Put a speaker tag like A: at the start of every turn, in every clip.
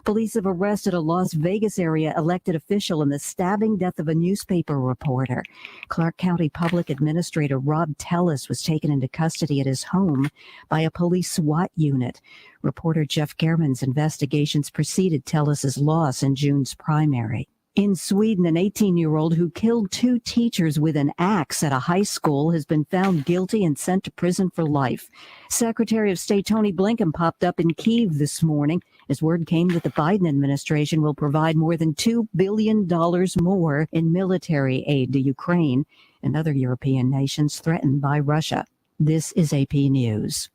A: Police have arrested a Las Vegas area elected official in the stabbing death of a newspaper reporter. Clark County Public Administrator Rob Tellis was taken into custody at his home by a police SWAT unit. Reporter Jeff German's investigations preceded Tellis's loss in June's primary. In Sweden, an 18-year-old who killed 2 teachers with an axe at a high school has been found guilty and sent to prison for life. Secretary of State Tony Blinken popped up in Kyiv this morning as word came that the Biden administration will provide more than $2 billion more in military aid to Ukraine and other European nations threatened by Russia. This is AP News.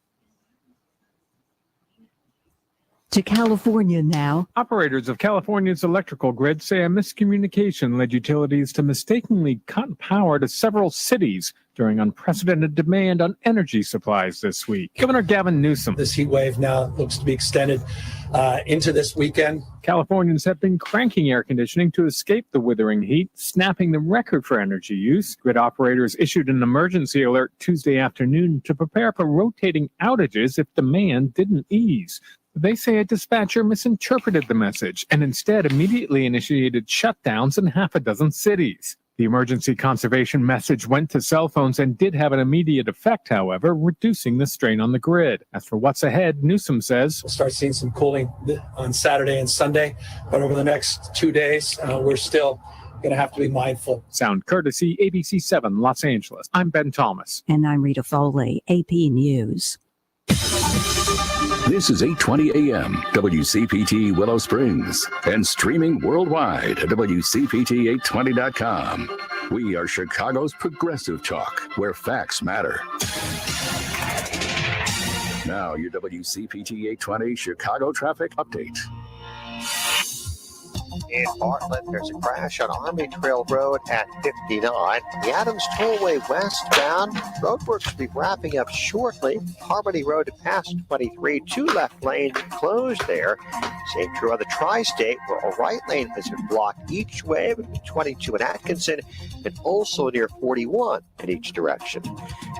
A: To California now.
B: Operators of California's electrical grid say a miscommunication led utilities to mistakenly cut power to several cities during unprecedented demand on energy supplies this week. Governor Gavin Newsom.
C: This heat wave now looks to be extended into this weekend.
B: Californians have been cranking air conditioning to escape the withering heat, snapping the record for energy use. Grid operators issued an emergency alert Tuesday afternoon to prepare for rotating outages if demand didn't ease. They say a dispatcher misinterpreted the message and instead immediately initiated shutdowns in half a dozen cities. The emergency conservation message went to cell phones and did have an immediate effect, however, reducing the strain on the grid. As for what's ahead, Newsom says,
C: we'll start seeing some cooling on Saturday and Sunday, but over the next 2 days, we're still going to have to be mindful.
B: Sound courtesy ABC 7 Los Angeles. I'm Ben Thomas.
A: And I'm Rita Foley, AP News.
D: This is 820 AM, WCPT Willow Springs, and streaming worldwide at WCPT820.com. We are Chicago's progressive talk, where facts matter. Now, your WCPT 820 Chicago traffic update.
E: In Bartlett, there's a crash on Army Trail Road at 59. The Adams Tollway westbound. Roadworks will be wrapping up shortly. Harmony Road past 23, 2 left lanes closed there. Same true on the Tri-State, where a right lane has been blocked each way between 22 and Atkinson, and also near 41 in each direction.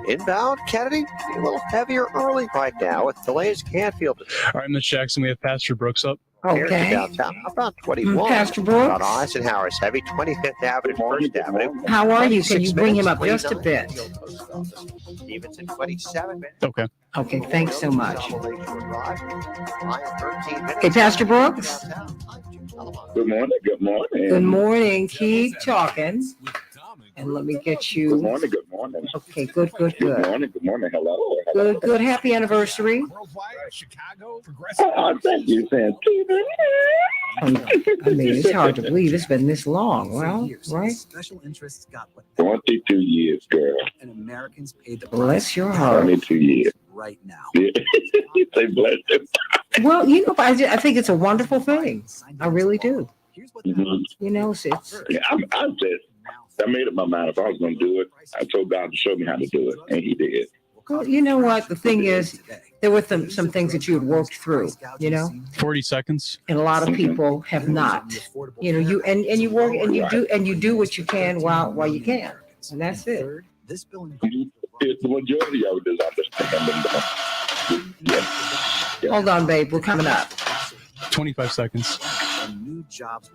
E: Inbound, Kennedy, a little heavier early right now with delays Canfield.
F: All right, Ms. Jackson, we have Pastor Brooks up.
A: Okay.
E: Downtown, about 21.
A: Pastor Brooks.
E: On Eisenhower's heavy 25th Avenue, 1st Avenue.
A: How are you? Can you bring him up just a bit?
E: Stevenson, 27 minutes.
F: Okay.
A: Okay, thanks so much.
E: 13 minutes.
A: Okay, Pastor Brooks.
G: Good morning. Good morning.
A: Good morning. Keep talking. And let me get you.
G: Good morning. Good morning.
A: Okay, good.
G: Good morning. Good morning. Hello.
A: Good. Happy anniversary.
G: Oh, thank you, Santita.
A: I mean, it's hard to believe it's been this long. Well, right?
H: Special interests got what
G: 22 years, girl.
H: and Americans paid the
A: Bless your heart.
G: 22 years.
H: right now.
G: Say bless you.
A: Well, I think it's a wonderful thing. I really do.
G: Mm-hmm.
A: You know, it's
G: I made up my mind if I was going to do it. I told God to show me how to do it, and He did.
A: well, you know what? The thing is, there were some things that you had worked through,
F: 40 seconds.
A: and a lot of people have not. You work and you do what you can while you can, and that's it.
H: This bill
G: It's the majority of it is understanding. Yeah.
A: Hold on, babe. We're coming up.
F: 25 seconds.
H: new jobs.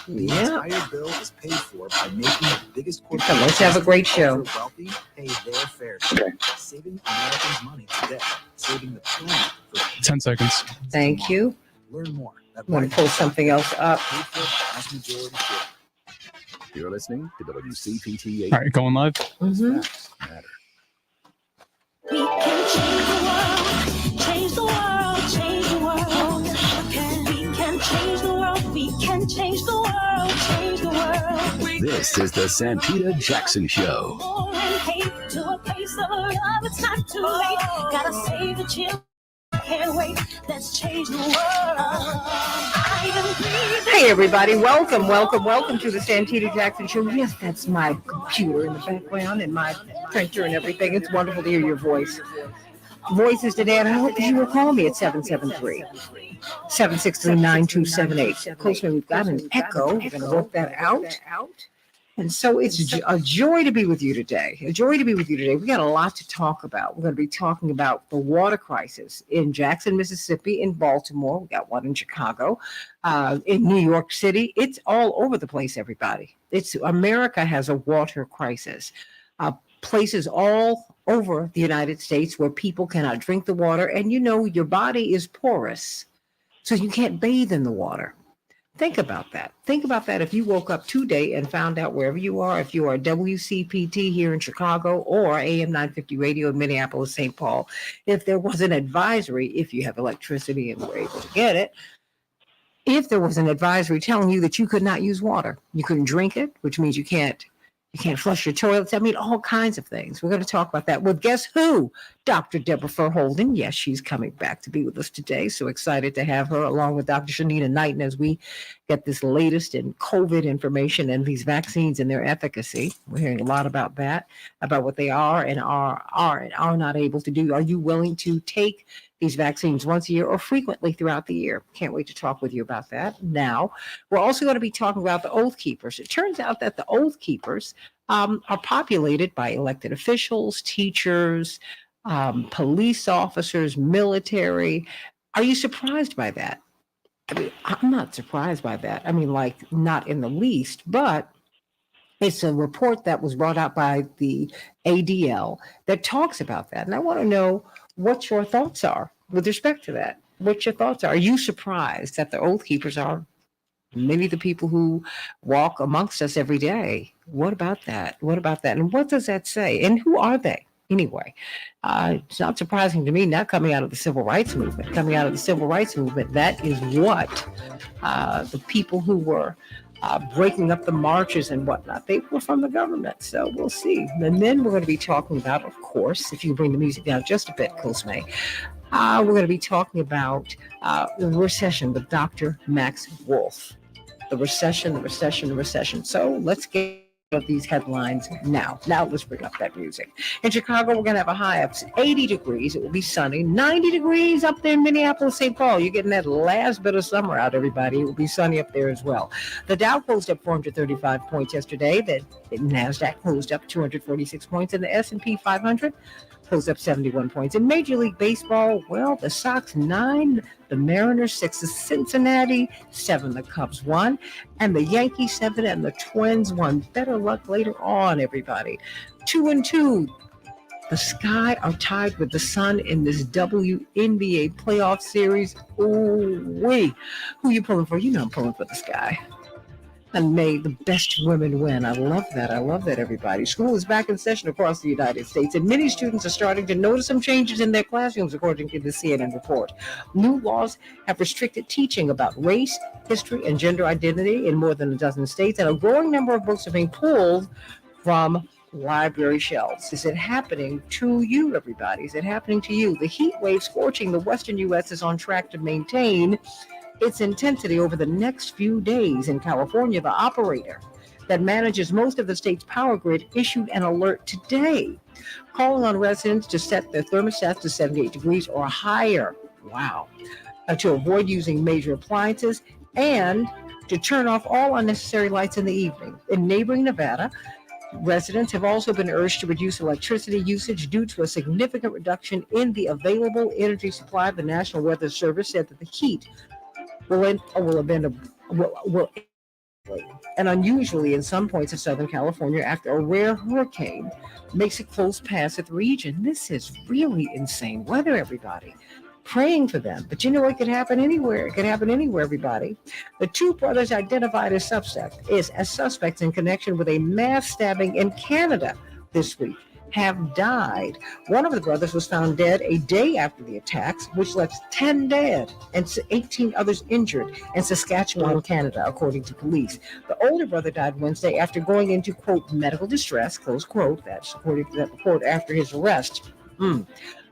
A: Yeah.
H: The entire bill is paid for by making the biggest
A: So let's have a great show.
H: wealthy pay their fair share, saving Americans money today, saving the planet for
F: 10 seconds.
A: Thank you.
H: Learn more.
A: I'm going to pull something else up.
H: Paid for by vast majority share.
D: You're listening to WCPT 8.
F: All right, going live.
A: Mhm.
D: Matter.
I: We can change the world, change the world, change the world. We can change the world, we can change the world, change the world.
D: This is the Santita Jackson Show.
I: More and hate to a place of love, it's not too late. Gotta save the children, can't wait, let's change the world.
A: Hey, everybody. Welcome to the Santita Jackson Show. Yes, that's my computer in the background and my printer and everything. It's wonderful to hear your voice. Voices today, and I hope you will call me at 773-763-9278. Of course, when we've got an echo, we're going to work that out.
J: And so it's a joy to be with you today. A joy to be with you today. We got a lot to talk about. We're going to be talking about the water crisis in Jackson, Mississippi, in Baltimore. We got one in Chicago, in New York City. It's all over the place, everybody. America has a water crisis. Places all over the United States where people cannot drink the water. And your body is porous, so you can't bathe in the water. Think about that. Think about that if you woke up today and found out wherever you are, if you are WCPT here in Chicago or AM 950 radio in Minneapolis, St. Paul, if there was an advisory, if you have electricity and were able to get it, if there was an advisory telling you that you could not use water, you couldn't drink it, which means you can't flush your toilets. I mean, all kinds of things. We're going to talk about that with guess who? Dr. Deborah Furholden. Yes, she's coming back to be with us today. So excited to have her along with Dr. Shanita Knighton as we get this latest in COVID information and these vaccines and their efficacy. We're hearing a lot about that, about what they are and are not able to do. Are you willing to take these vaccines once a year or frequently throughout the year? Can't wait to talk with you about that. Now, we're also going to be talking about the Oath Keepers. It turns out that the Oath Keepers are populated by elected officials, teachers, police officers, military. Are you surprised by that? I mean, I'm not surprised by that. I mean, like, not in the least, but it's a report that was brought out by the ADL that talks about that. And I want to know what your thoughts are with respect to that. What your thoughts are. Are you surprised that the Oath Keepers are many of the people who walk amongst us every day? What about that? What about that? And what does that say? And who are they anyway? It's not surprising to me, not coming out of the civil rights movement. Coming out of the civil rights movement, that is what the people who were breaking up the marches and whatnot, they were from the government. So we'll see. And then we're going to be talking about, of course, if you bring the music down just a bit, Cosme, we're going to be talking about the recession with Dr. Max Wolf. The recession. So let's get these headlines now. Now let's bring up that music. In Chicago, we're going to have a high of 80 degrees. It will be sunny. 90 degrees up there in Minneapolis, St. Paul. You're getting that last bit of summer out, everybody. It will be sunny up there as well. The Dow closed up 435 points yesterday. The NASDAQ closed up 246 points, and the S&P 500 closed up 71 points. In Major League Baseball, well, the Sox 9, the Mariners 6, the Cincinnati 7, the Cubs 1, and the Yankees 7, and the Twins 1. Better luck later on, everybody. 2-2. The Sky are tied with the Sun in this WNBA playoff series. Ooh-wee. Who you pulling for? You know I'm pulling for the Sky. And may the best women win. I love that. Everybody. School is back in session across the United States, and many students are starting to notice some changes in their classrooms, according to the CNN report. New laws have restricted teaching about race, history, and gender identity in more than a dozen states, and a growing number of books are being pulled from library shelves. Is it happening to you, everybody? Is it happening to you? The heat wave scorching the western U.S. is on track to maintain its intensity over the next few days. In California, the operator that manages most of the state's power grid issued an alert today, calling on residents to set their thermostats to 78 degrees or higher. Wow. To avoid using major appliances and to turn off all unnecessary lights in the evening. In neighboring Nevada, residents have also been urged to reduce electricity usage due to a significant reduction in the available energy supply. The National Weather Service said that the heat will and unusually in some points of Southern California after a rare hurricane makes a close pass at the region. This is really insane weather, everybody. Praying for them. But you know, it could happen anywhere. It could happen anywhere, everybody. The two brothers identified as suspects in connection with a mass stabbing in Canada this week have died. One of the brothers was found dead a day after the attacks, which left 10 dead and 18 others injured in Saskatchewan, Canada, according to police. The older brother died Wednesday after going into, quote, medical distress, close quote. That's according to that report after his arrest,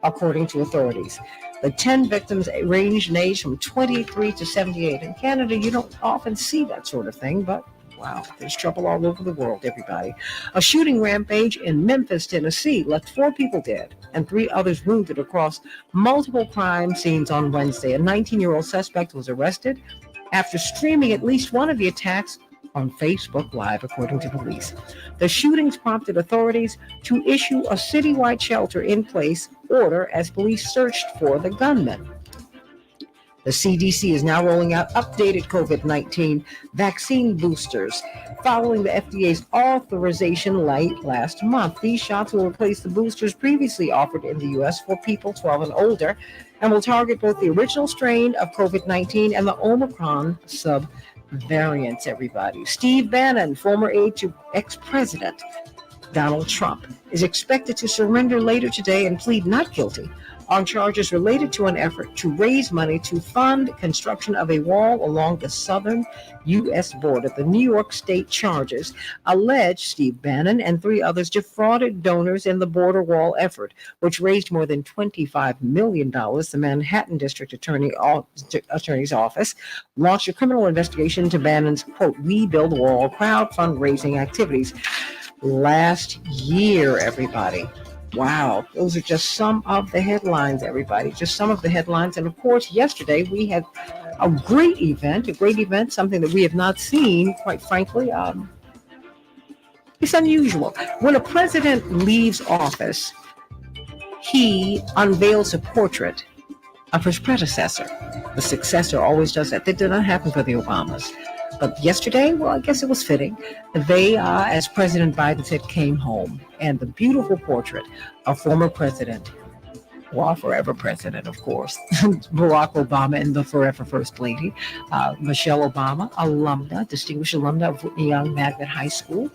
J: according to authorities. The 10 victims ranged in age from 23 to 78. In Canada, you don't often see that sort of thing, but wow, there's trouble all over the world, everybody. A shooting rampage in Memphis, Tennessee left 4 people dead and 3 others wounded across multiple crime scenes on Wednesday. A 19-year-old suspect was arrested after streaming at least one of the attacks on Facebook Live, according to police. The shootings prompted authorities to issue a citywide shelter-in-place order as police searched for the gunman. The CDC is now rolling out updated COVID-19 vaccine boosters following the FDA's authorization late last month. These shots will replace the boosters previously offered in the U.S. for people 12 and older and will target both the original strain of COVID-19 and the Omicron subvariants, everybody. Steve Bannon, former aide to ex-president Donald Trump, is expected to surrender later today and plead not guilty on charges related to an effort to raise money to fund construction of a wall along the southern U.S. border. The New York State charges allege Steve Bannon and 3 others defrauded donors in the border wall effort, which raised more than $25 million. The Manhattan District Attorney's Office launched a criminal investigation into Bannon's, quote, We Build Wall crowd fundraising activities last year, everybody. Wow, those are just some of the headlines, everybody. Just some of the headlines. And of course, yesterday we had a great event, something that we have not seen, quite frankly. It's unusual. When a president leaves office, he unveils a portrait of his predecessor. The successor always does that. That did not happen for the Obamas. But yesterday, well, I guess it was fitting. They, as President Biden said, came home. And the beautiful portrait of former president, well, forever president, of course, Barack Obama and the forever First Lady, Michelle Obama, distinguished alumna of Whitney Young Magnet High School,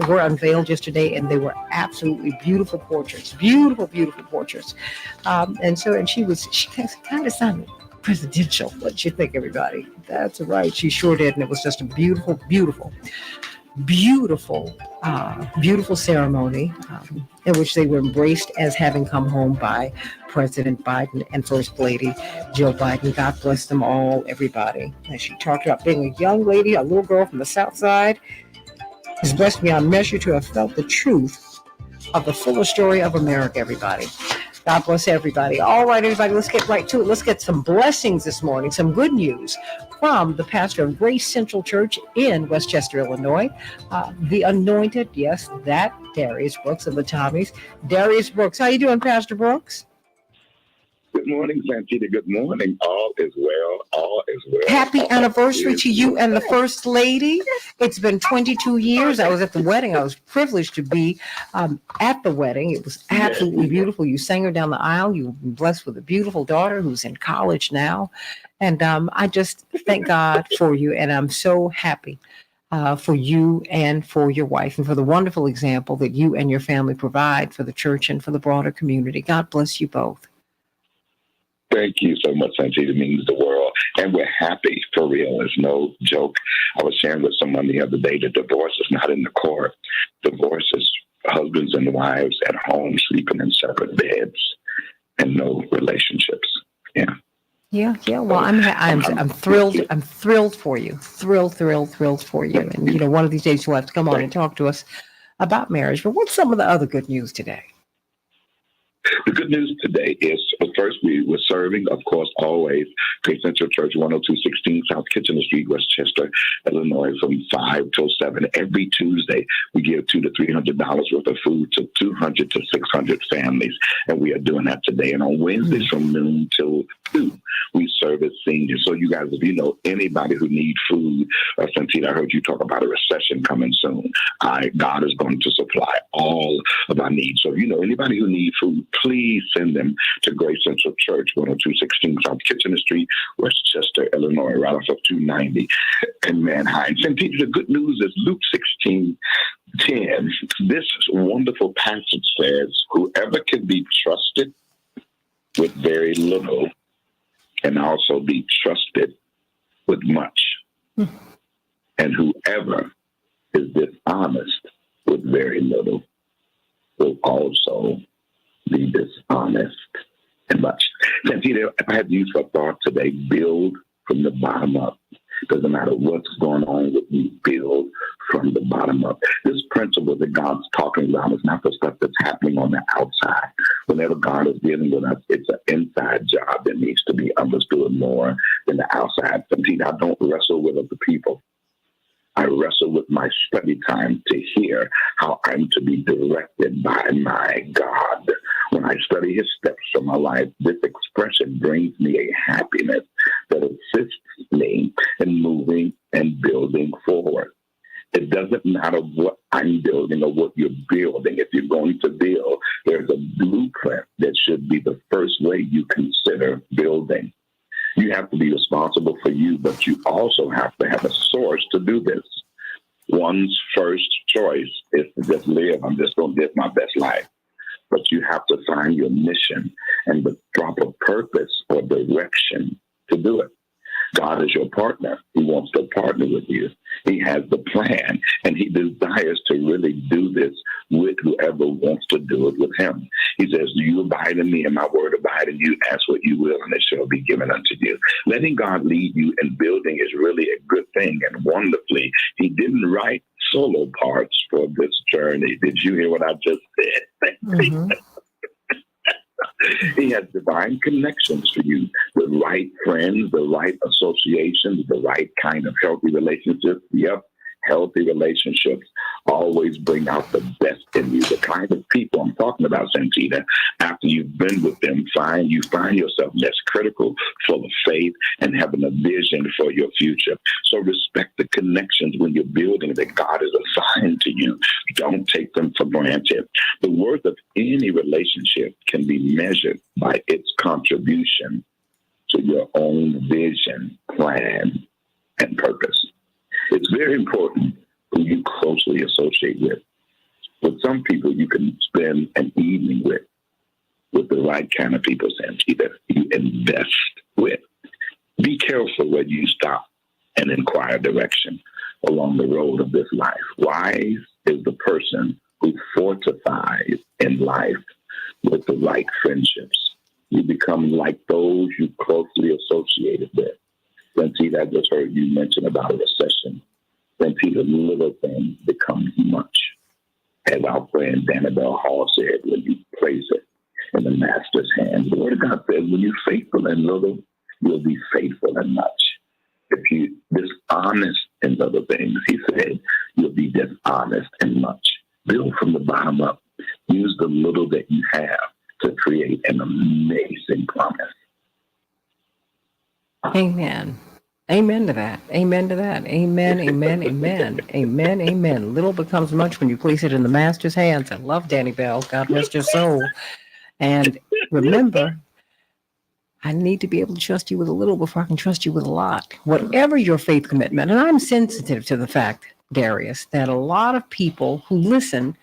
J: were unveiled yesterday, and they were absolutely beautiful portraits, beautiful portraits. And she kind of sounded presidential. What you think, everybody? That's right. She sure did. And it was just a beautiful ceremony in which they were embraced as having come home by President Biden and First Lady Jill Biden. God bless them all, everybody. And she talked about being a young lady, a little girl from the South Side. It's blessed beyond measure to have felt the truth of the fuller story of America, everybody. God bless everybody. All right, everybody, let's get right to it. Let's get some blessings this morning, some good news from the pastor of Grace Central Church in Westchester, Illinois. The anointed, yes, that Darius Brooks of the Tommies. Darius Brooks, how you doing, Pastor Brooks?
G: Good morning, Santita. Good morning. All is well. All is well.
J: Happy anniversary to you and the First Lady. It's been 22 years. I was at the wedding. I was privileged to be at the wedding. It was absolutely beautiful. You sang her down the aisle. You've been blessed with a beautiful daughter who's in college now. And I just thank God for you. And I'm so happy for you and for your wife and for the wonderful example that you and your family provide for the church and for the broader community. God bless you both.
G: Thank you so much, Santita. It means the world. And we're happy, for real. It's no joke. I was sharing with someone the other day that divorce is not in the court. Divorce is husbands and wives at home sleeping in separate beds and no relationships. Yeah.
J: Yeah. Well, I'm thrilled. I'm thrilled for you. Thrilled for you. And, one of these days you'll have to come on and talk to us about marriage. But what's some of the other good news today?
G: The good news today is, first, we were serving, of course, always, Grace Central Church, 10216 South Kitchener Street, Westchester, Illinois, from 5 till 7. Every Tuesday, we give $200 to $300 worth of food to 200 to 600 families, and we are doing that today. And on Wednesdays from noon till 2, we service seniors. So you guys, if you know anybody who needs food, Santita, I heard you talk about a recession coming soon. God is going to supply all of our needs. So if you know anybody who needs food, please send them to Grace Central Church, 10216 South Kitchener Street, Westchester, Illinois, right off of 290 in Manhattan. Santita, the good news is Luke 16:10. This wonderful passage says, whoever can be trusted with very little can also be trusted with much. And whoever is dishonest with very little will also be dishonest and much. Santita, if I had to use for thought today, build from the bottom up. Doesn't matter what's going on with you, build from the bottom up. This principle that God's talking about is not the stuff that's happening on the outside. Whenever God is dealing with us, it's an inside job that needs to be understood more than the outside. Santita, I don't wrestle with other people. I wrestle with my study time to hear how I'm to be directed by my God. When I study his steps for my life, this expression brings me a happiness that assists me in moving and building forward. It doesn't matter what I'm building or what you're building. If you're going to build, there's a blueprint that should be the first way you consider building. You have to be responsible for you, but you also have to have a source to do this. One's first choice is to just live. I'm just going to live my best life. But you have to find your mission and the proper purpose or direction to do it. God is your partner. He wants to partner with you. He has the plan, and he desires to really do this with whoever wants to do it with him. He says, you abide in me and my word abide in you. Ask what you will, and it shall be given unto you. Letting God lead you in building is really a good thing, and wonderfully, he didn't write solo parts for this journey. Did you hear what I just said?
J: Mm-hmm.
G: He has divine connections for you, the right friends, the right associations, the right kind of healthy relationships. Yep, healthy relationships always bring out the best in you. The kind of people I'm talking about, Santita, after you've been with them, you find yourself less critical, full of faith, and having a vision for your future. So respect the connections when you're building that God has assigned to you. Don't take them for granted. The worth of any relationship can be measured by its contribution to your own vision, plan, and purpose. It's very important who you closely associate with. With some people, you can spend an evening with the right kind of people, Santita, you invest with. Be careful where you stop and inquire direction along the road of this life. Wise is the person who fortifies in life with the right friendships. You become like those you closely associated with. Santita, I just heard you mention about a recession. Santita, little things become much. As our friend Danabelle Hall said, when you place it in the master's hand, the word of God says, when you're faithful in little, you'll be faithful in much. If you're dishonest in other things, he said, you'll be dishonest in much. Build from the bottom up. Use the little that you have to create an amazing promise.
J: Amen. Amen to that. Amen to that. Amen, amen, amen. Amen, amen. Little becomes much when you place it in the master's hands. I love Danny Bell. God rest your soul. And remember, I need to be able to trust you with a little before I can trust you with a lot. Whatever your faith commitment, and I'm sensitive to the fact, Darius, that a lot of people who listen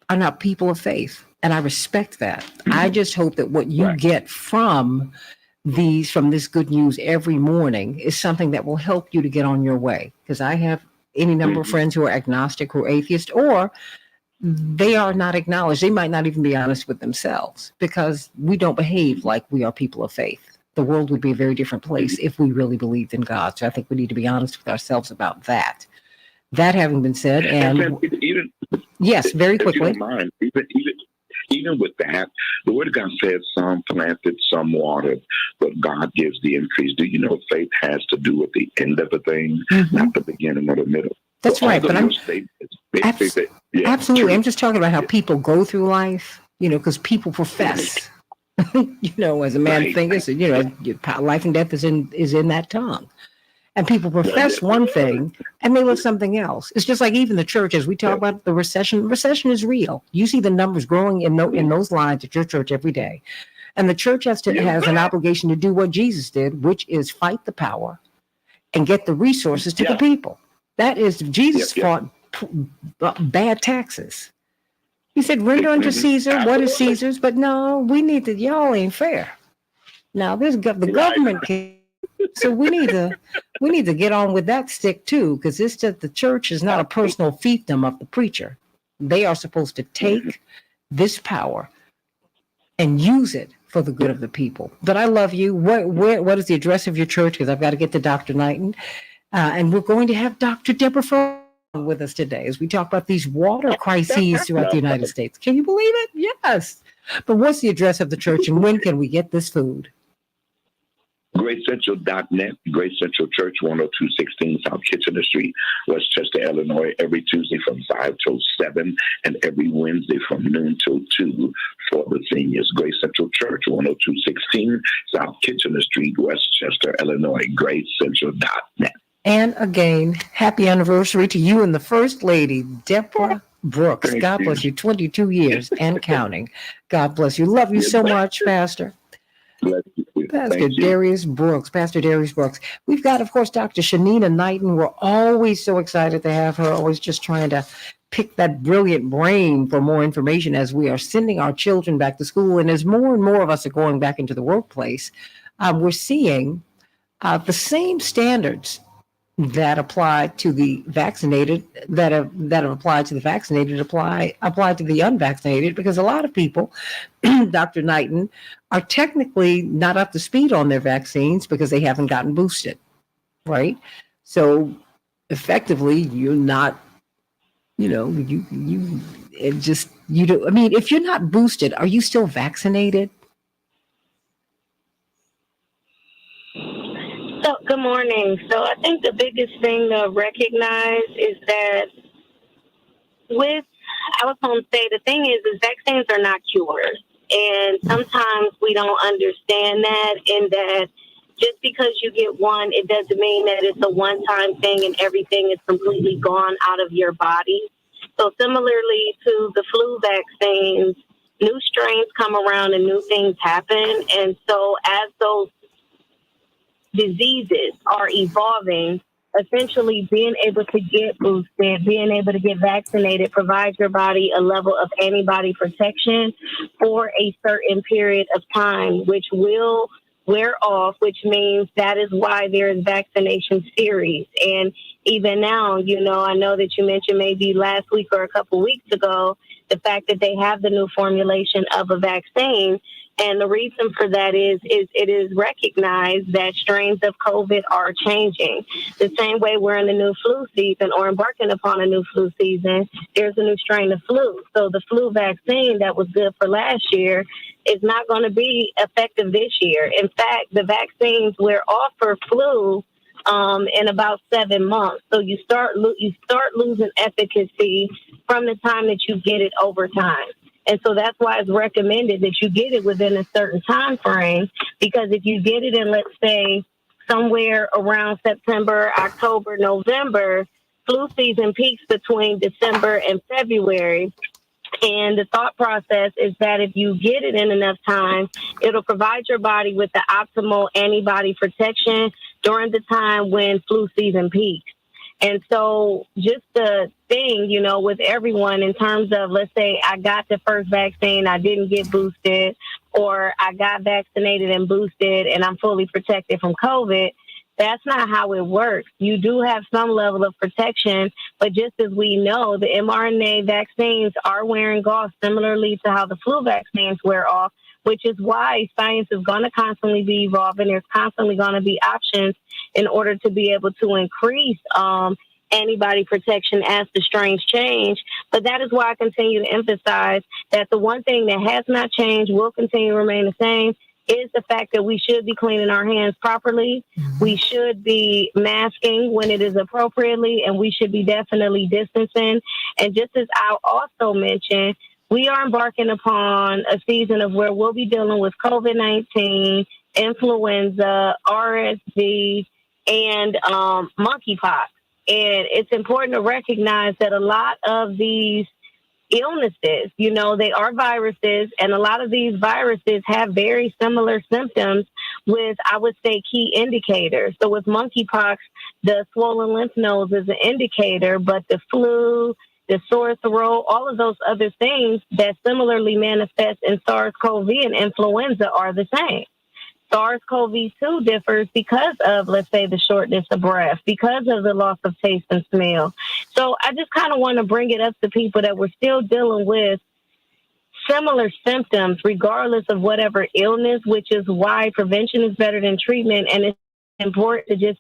J: are not people of faith. And I respect that. I just hope that what you get from this good news every morning is something that will help you to get on your way. Because I have any number of friends who are agnostic, who are atheist, or they are not acknowledged. They might not even be honest with themselves because we don't behave like we are people of faith. The world would be a very different place if we really believed in God. So I think we need to be honest with ourselves about that. That having been said, and yes, very quickly.
G: Even with that, the word of God says some planted, some watered, but God gives the increase. Do you know faith has to do with the end of a thing, not the beginning or the middle?
J: That's right. But absolutely. I'm just talking about how people go through life, because people profess, as a man thinketh, life and death is in that tongue. And people profess one thing and they live something else. It's just like even the church, as we talk about the recession. Recession is real. You see the numbers growing in those lines at your church every day. And the church has an obligation to do what Jesus did, which is fight the power and get the resources to the people. That is, Jesus fought bad taxes. He said, render unto Caesar what is Caesar's, but no, y'all ain't fair. Now the government can. So we need to get on with that stick too, because the church is not a personal fiefdom of the preacher. They are supposed to take this power and use it for the good of the people. But I love you. What is the address of your church? Because I've got to get to Dr. Knighton, and we're going to have Dr. Deborah Furlong with us today as we talk about these water crises throughout the United States. Can you believe it? Yes. But what's the address of the church, and when can we get this food?
G: Great GreatCentral.net, Great Central Church, 10216 South Kitchener Street, Westchester, Illinois, every Tuesday from 5 till 7 and every Wednesday from noon till 2 for the seniors. Great Central Church, 10216 South Kitchener Street, Westchester, Illinois, GreatCentral.net.
J: And again, happy anniversary to you and the First Lady, Deborah Brooks.
G: Thank
J: God
G: you.
J: bless you. 22 years and counting. God bless you. Love you so much, Pastor.
G: Bless you.
J: Pastor
G: Thank you.
J: Darius Brooks. Pastor Darius Brooks. We've got, of course, Dr. Shanina Knighton. We're always so excited to have her, always just trying to pick that brilliant brain for more information as we are sending our children back to school. And as more and more of us are going back into the workplace, we're seeing the same standards that apply to the vaccinated, that have applied to the vaccinated, apply to the unvaccinated, because a lot of people, Dr. Knighton, are technically not up to speed on their vaccines because they haven't gotten boosted, right? So effectively, you're not, you don't, I mean, if you're not boosted, are you still vaccinated?
K: So, good morning. So, I think the biggest thing to recognize is that I was going to say, the thing is vaccines are not cures. And sometimes we don't understand that, in that just because you get one, it doesn't mean that it's a one-time thing and everything is completely gone out of your body. So similarly to the flu vaccines, new strains come around and new things happen. And so as those diseases are evolving, essentially being able to get boosted, being able to get vaccinated provides your body a level of antibody protection for a certain period of time, which will wear off, which means that is why there is vaccination series. And even now, I know that you mentioned maybe last week or a couple weeks ago, the fact that they have the new formulation of a vaccine. And the reason for that is it is recognized that strains of COVID are changing. The same way we're in the new flu season or embarking upon a new flu season, there's a new strain of flu. So the flu vaccine that was good for last year is not going to be effective this year. In fact, the vaccines wear off for flu in about 7 months. So you start losing efficacy from the time that you get it over time. And so that's why it's recommended that you get it within a certain time frame, because if you get it in, let's say, somewhere around September, October, November, flu season peaks between December and February. And the thought process is that if you get it in enough time, it'll provide your body with the optimal antibody protection during the time when flu season peaks. And so just the thing, with everyone in terms of, let's say I got the first vaccine, I didn't get boosted, or I got vaccinated and boosted and I'm fully protected from COVID. That's not how it works. You do have some level of protection, but just as we know, the mRNA vaccines are wearing off similarly to how the flu vaccines wear off, which is why science is going to constantly be evolving. There's constantly going to be options in order to be able to increase antibody protection as the strains change. But that is why I continue to emphasize that the one thing that has not changed, will continue to remain the same, is the fact that we should be cleaning our hands properly. We should be masking when it is appropriately, and we should be definitely distancing. And just as I'll also mention, we are embarking upon a season of where we'll be dealing with COVID-19, influenza, RSV, and monkeypox. And it's important to recognize that a lot of these illnesses, they are viruses, and a lot of these viruses have very similar symptoms with, I would say, key indicators. So with monkeypox, the swollen lymph nodes is an indicator, but the flu, the sore throat, all of those other things that similarly manifest in SARS-CoV and influenza are the same. SARS-CoV-2 differs because of, let's say, the shortness of breath, because of the loss of taste and smell. So I just kind of want to bring it up to people that we're still dealing with similar symptoms, regardless of whatever illness, which is why prevention is better than treatment. And it's important to just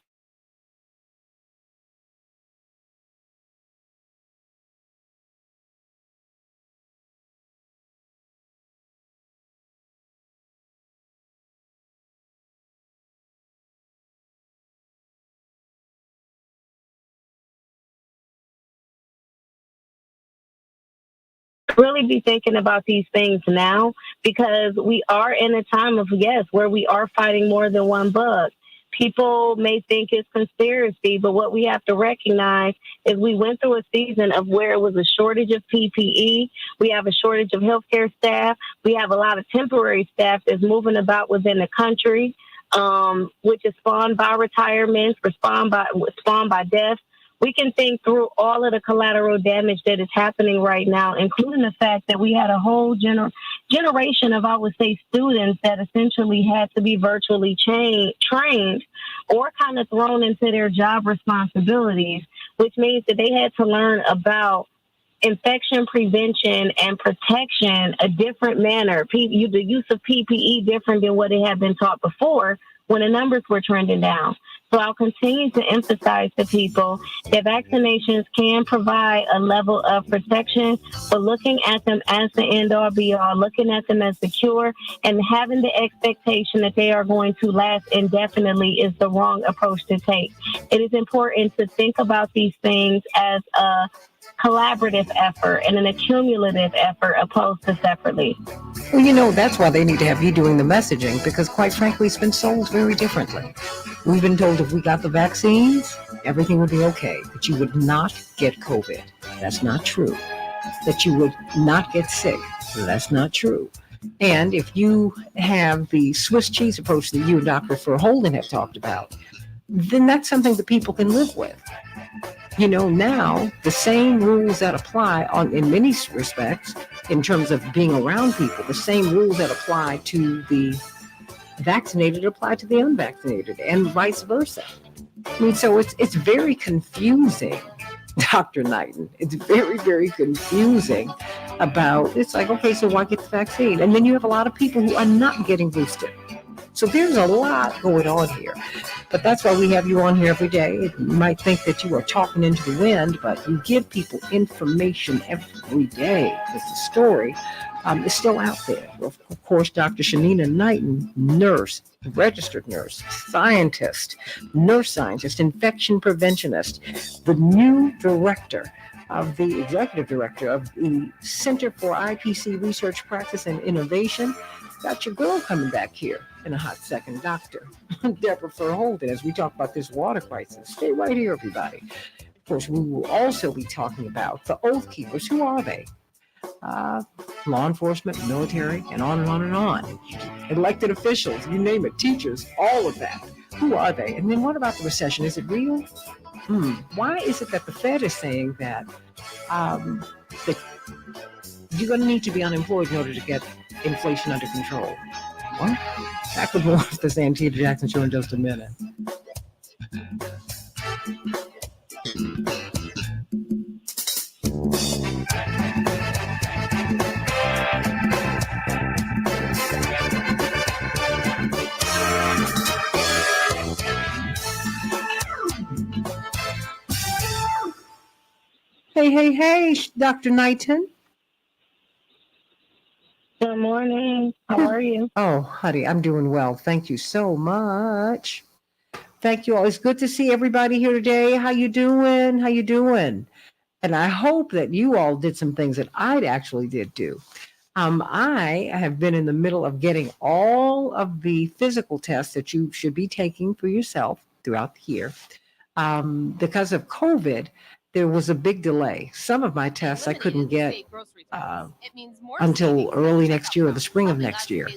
K: really be thinking about these things now, because we are in a time of, yes, where we are fighting more than one bug. People may think it's conspiracy, but what we have to recognize is we went through a season of where it was a shortage of PPE. We have a shortage of healthcare staff. We have a lot of temporary staff that's moving about within the country, which is spawned by retirements, spawned by deaths. We can think through all of the collateral damage that is happening right now, including the fact that we had a whole generation of, I would say, students that essentially had to be virtually trained or kind of thrown into their job responsibilities, which means that they had to learn about infection prevention and protection a different manner. The use of PPE different than what it had been taught before when the numbers were trending down. So I'll continue to emphasize to people that vaccinations can provide a level of protection, but looking at them as the end all be all, looking at them as secure, and having the expectation that they are going to last indefinitely is the wrong approach to take. It is important to think about these things as a collaborative effort and an accumulative effort opposed to separately.
J: Well, that's why they need to have you doing the messaging, because quite frankly, it's been sold very differently. We've been told if we got the vaccines, everything would be okay, that you would not get COVID. That's not true. That you would not get sick. That's not true. And if you have the Swiss cheese approach that you and Dr. Verholden have talked about, then that's something that people can live with. Now the same rules that apply in many respects, in terms of being around people, the same rules that apply to the vaccinated apply to the unvaccinated, and vice versa. So it's very confusing, Dr. Knighton. It's very, very confusing about, it's like, okay, so why get the vaccine? And then you have a lot of people who are not getting boosted. So there's a lot going on here. But that's why we have you on here every day. You might think that you are talking into the wind, but you give people information every day, because the story is still out there. Of course, Dr. Shanina Knighton, nurse, registered nurse, scientist, nurse scientist, infection preventionist, the new executive director of the Center for IPC Research Practice and Innovation. Got your girl coming back here in a hot second, Dr. Deborah Verholden, as we talk about this water crisis. Stay right here, everybody. Of course, we will also be talking about the Oath Keepers. Who are they? Law enforcement, military, and on and on and on. Elected officials, you name it, teachers, all of that. Who are they? And then what about the recession? Is it real? Why is it that the Fed is saying that you're going to need to be unemployed in order to get inflation under control? What? Back with more of the Santita Jackson Show in just a minute. Hey, Dr. Knighton.
K: Good morning. How are you?
J: Oh, honey, I'm doing well. Thank you so much. Thank you all. It's good to see everybody here today. How you doing? And I hope that you all did some things that I actually did do. I have been in the middle of getting all of the physical tests that you should be taking for yourself throughout the year. Because of COVID, there was a big delay. Some of my tests I couldn't get until early next year or the spring of next year.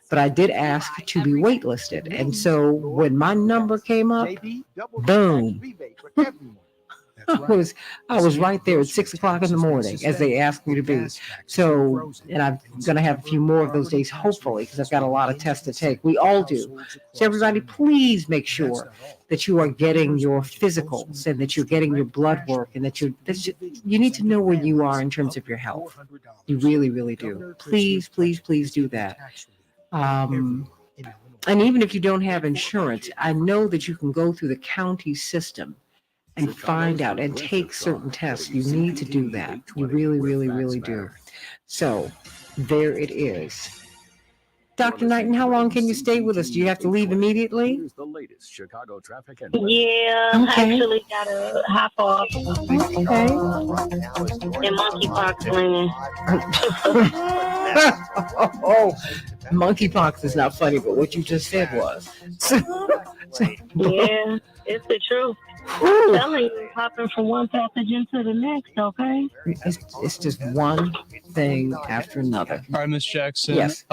J: But I did ask to be waitlisted. And so when my number came up, boom. I was right there at 6 o'clock in the morning as they asked me to be. So, and I'm going to have a few more of those days, hopefully, because I've got a lot of tests to take. We all do. So everybody, please make sure that you are getting your physicals and that you're getting your blood work, and that you need to know where you are in terms of your health. You really, really do. Please, please, please do that. And even if you don't have insurance, I know that you can go through the county system and find out and take certain tests. You need to do that. You really, really, really do. So there it is. Dr. Knighton, how long can you stay with us? Do you have to leave immediately?
D: Here's the latest Chicago traffic and
K: Yeah, I
J: Okay.
K: actually gotta hop off.
J: Okay.
K: And monkeypox ringing.
J: Oh, monkeypox is not funny, but what you just said was.
K: Yeah, it's the truth. I'm telling you, hopping from one pathogen to the next, okay?
J: It's just one thing after another.
F: All right, Miss Jackson.
J: Yes.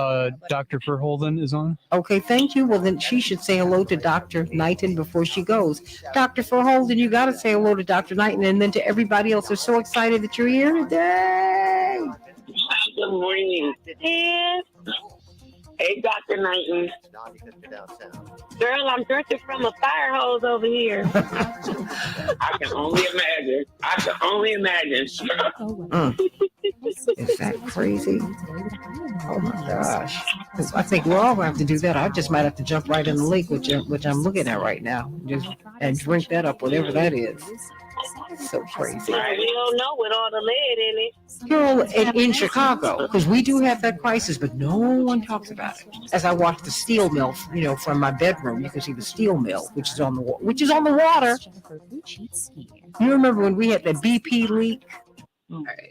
F: Dr. Verholden is on.
J: Okay, thank you. Well, then she should say hello to Dr. Knighton before she goes. Dr. Verholden, you got to say hello to Dr. Knighton and then to everybody else. We're so excited that you're here today.
K: Good morning. Yes. Hey, Dr. Knighton. Girl, I'm drinking from a fire hose over here. I can only imagine.
J: Is that crazy? Oh my gosh. I think we're all going to have to do that. I just might have to jump right in the lake, which I'm looking at right now, and drink that up, whatever that is. So crazy.
K: We don't know with all the lead in it.
J: Girl, in Chicago, because we do have that crisis, but no one talks about it. As I watch the steel mill, from my bedroom, you can see the steel mill, which is on the water. You remember when we had that BP leak?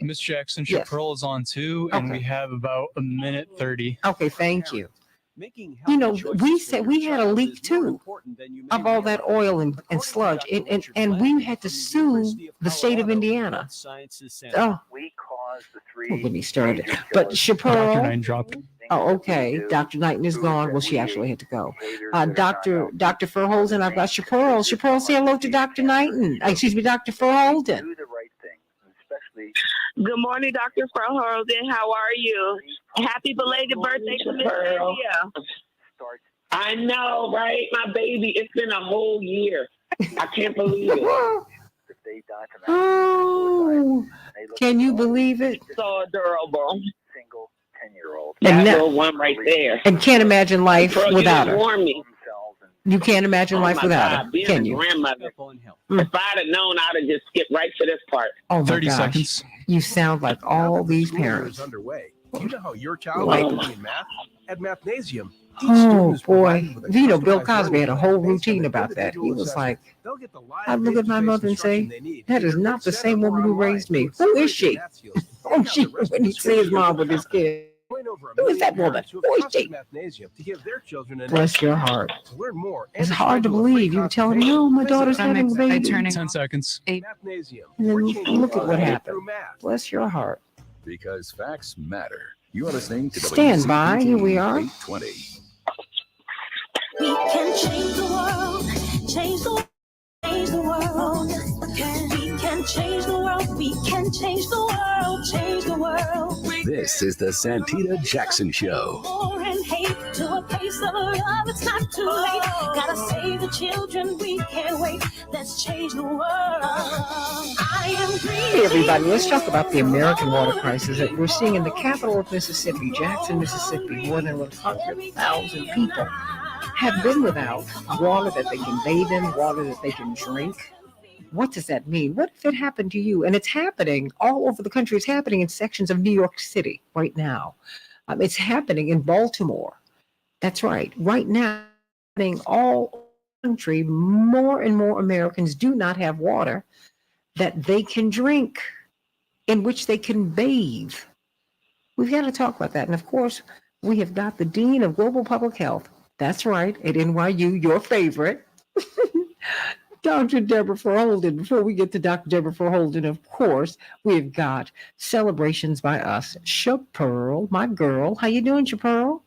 F: Miss Jackson,
J: Yes.
F: Chaparral is on too, and we have about a minute 30.
J: Okay, thank you. We said we had a leak too of all that oil and sludge, and we had to sue the state of Indiana. Oh, don't get me started. But
F: Dr.
J: Chaparral.
F: Knighton dropped.
J: Oh, okay. Dr. Knighton is gone. Well, she actually had to go. Dr. Verholden, I've got Chaparral. Chaparral, say hello to Dr. Knighton. Excuse me, Dr. Verholden.
K: Good morning, Dr. Verholden. How are you? Happy belated birthday to Miss Santita. I know, right? My baby, it's been a whole year. I can't believe it.
J: Oh, can you believe it?
K: So adorable.
J: And
K: That
J: now-
K: little one right there.
J: And can't imagine life
K: Girl,
J: without
K: you
J: her.
K: warned me.
J: You can't imagine
K: Oh
J: life
K: my
J: without
K: God,
J: her,
K: being
J: can
K: a
J: you?
K: grandmother. If I'd have known, I'd have just skipped right to this part.
J: Oh my
F: 30
J: gosh.
F: seconds.
J: You sound like all these parents.
L: Underway. You know how your child
J: Like-
L: is doing in math? At Mathnasium,
J: Oh boy. Bill Cosby had a whole routine about that. He was like, I'd look at my mother and say, that is not the same woman who raised me. Who is she? Oh, she, when he see his mom with his kid. Who is that woman? Who is she? Bless your heart. It's hard to believe. You tell him, no, my daughter's having a baby.
F: 10 seconds.
J: And then look at what happened. Bless your heart.
D: Because facts matter. You are listening to
J: Stand by. Here we are.
D: 820.
I: We can change the world, change the world, change the world. We can change the world, we can change the world, change the world.
D: This is the Santita Jackson Show.
I: War and hate to a place of love, it's not too late. Gotta save the children, we can't wait. Let's change the world. I am green.
J: Hey everybody, let's talk about the American water crisis that we're seeing in the capital of Mississippi, Jackson, Mississippi. More than 100,000 people have been without water that they can bathe in, water that they can drink. What does that mean? What if it happened to you? And it's happening all over the country. It's happening in sections of New York City right now. It's happening in Baltimore. That's right. Right now, happening all over the country, more and more Americans do not have water that they can drink, in which they can bathe. We've got to talk about that. And of course, we have got the Dean of Global Public Health. That's right, at NYU, your favorite, Dr. Deborah Verholden. Before we get to Dr. Deborah Verholden, of course, we've got celebrations by us. Chaparral, my girl. How you doing, Chaparral?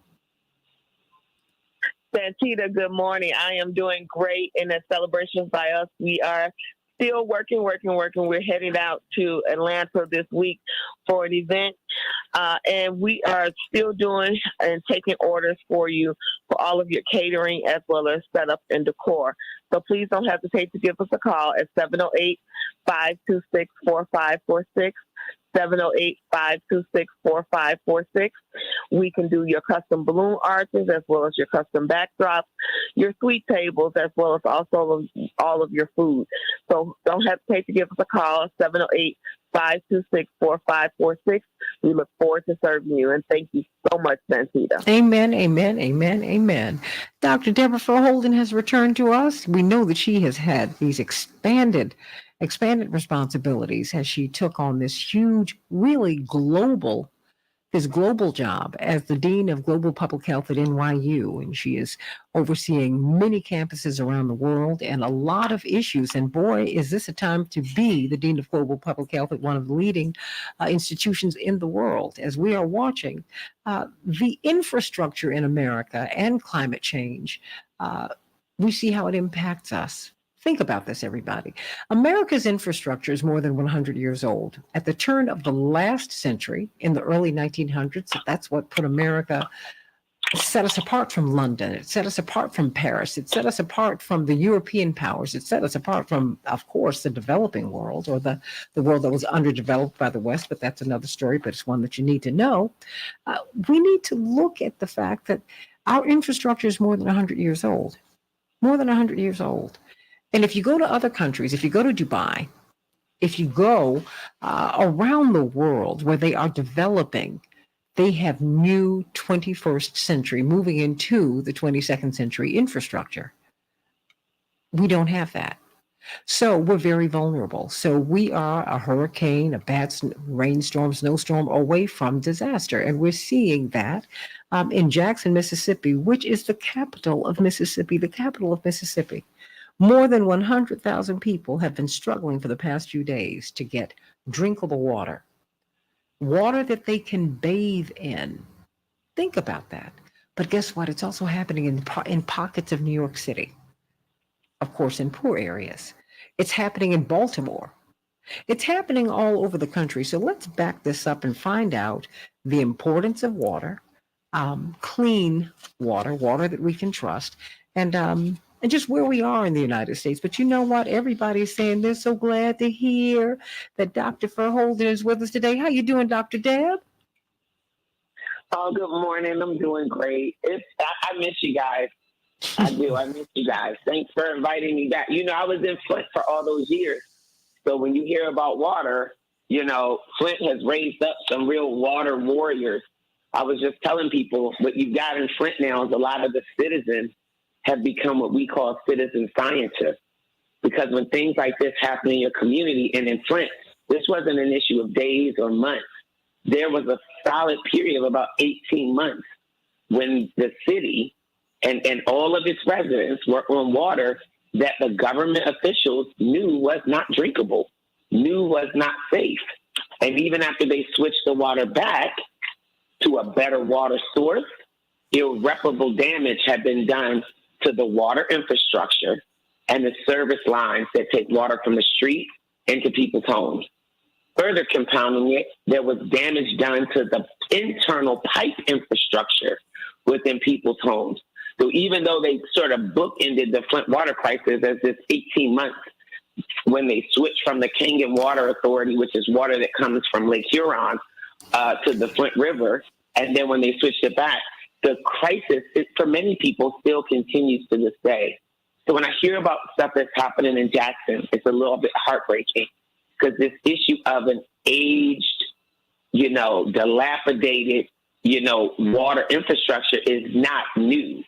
K: Santita, good morning. I am doing great in the celebrations by us. We are still working. We're heading out to Atlanta this week for an event. And we are still doing and taking orders for you for all of your catering as well as setup and decor. So please don't hesitate to give us a call at 708-526-4546. 708-526-4546. We can do your custom balloon arches as well as your custom backdrops, your sweet tables, as well as also all of your food. So don't hesitate to give us a call,
M: 526-4546. We look forward to serving you, and thank you so much, Santita.
J: Amen, amen, amen, amen. Dr. Deborah Holden has returned to us. We know that she has had these expanded responsibilities as she took on this huge, really global job as the Dean of Global Public Health at NYU. And she is overseeing many campuses around the world and a lot of issues. And boy, is this a time to be the Dean of Global Public Health at one of the leading institutions in the world, as we are watching the infrastructure in America and climate change. We see how it impacts us. Think about this, everybody. America's infrastructure is more than 100 years old. At the turn of the last century, in the early 1900s, that's what put America, set us apart from London. It set us apart from Paris. It set us apart from the European powers. It set us apart from, of course, the developing world, or the world that was underdeveloped by the West, but that's another story, but it's one that you need to know. We need to look at the fact that our infrastructure is more than 100 years old. More than 100 years old. And if you go to other countries, if you go to Dubai, if you go around the world where they are developing, they have new 21st century, moving into the 22nd century infrastructure. We don't have that. So we're very vulnerable. So we are a hurricane, a bad rainstorm, snowstorm away from disaster. And we're seeing that in Jackson, Mississippi, which is the capital of Mississippi, More than 100,000 people have been struggling for the past few days to get drinkable water that they can bathe in. Think about that. But guess what? It's also happening in pockets of New York City. Of course, in poor areas. It's happening in Baltimore. It's happening all over the country. So let's back this up and find out the importance of water, clean water that we can trust, and just where we are in the United States. But you know what? Everybody's saying they're so glad to hear that Dr. Verholden is with us today. How you doing, Dr. Deb?
M: Oh, good morning. I'm doing great. I miss you guys. I do. I miss you guys. Thanks for inviting me back. I was in Flint for all those years. So when you hear about water, Flint has raised up some real water warriors. I was just telling people what you've got in Flint now is a lot of the citizens have become what we call citizen scientists. Because when things like this happen in your community, and in Flint, this wasn't an issue of days or months. There was a solid period of about 18 months when the city and all of its residents were on water that the government officials knew was not drinkable, knew was not safe. And even after they switched the water back to a better water source, irreparable damage had been done to the water infrastructure and the service lines that take water from the street into people's homes. Further compounding it, there was damage done to the internal pipe infrastructure within people's homes. So even though they sort of bookended the Flint water crisis as this 18 months when they switched from the Kangen Water Authority, which is water that comes from Lake Huron, to the Flint River, and then when they switched it back, the crisis, for many people, still continues to this day. So when I hear about stuff that's happening in Jackson, it's a little bit heartbreaking because this issue of an aged, dilapidated, water infrastructure is not new,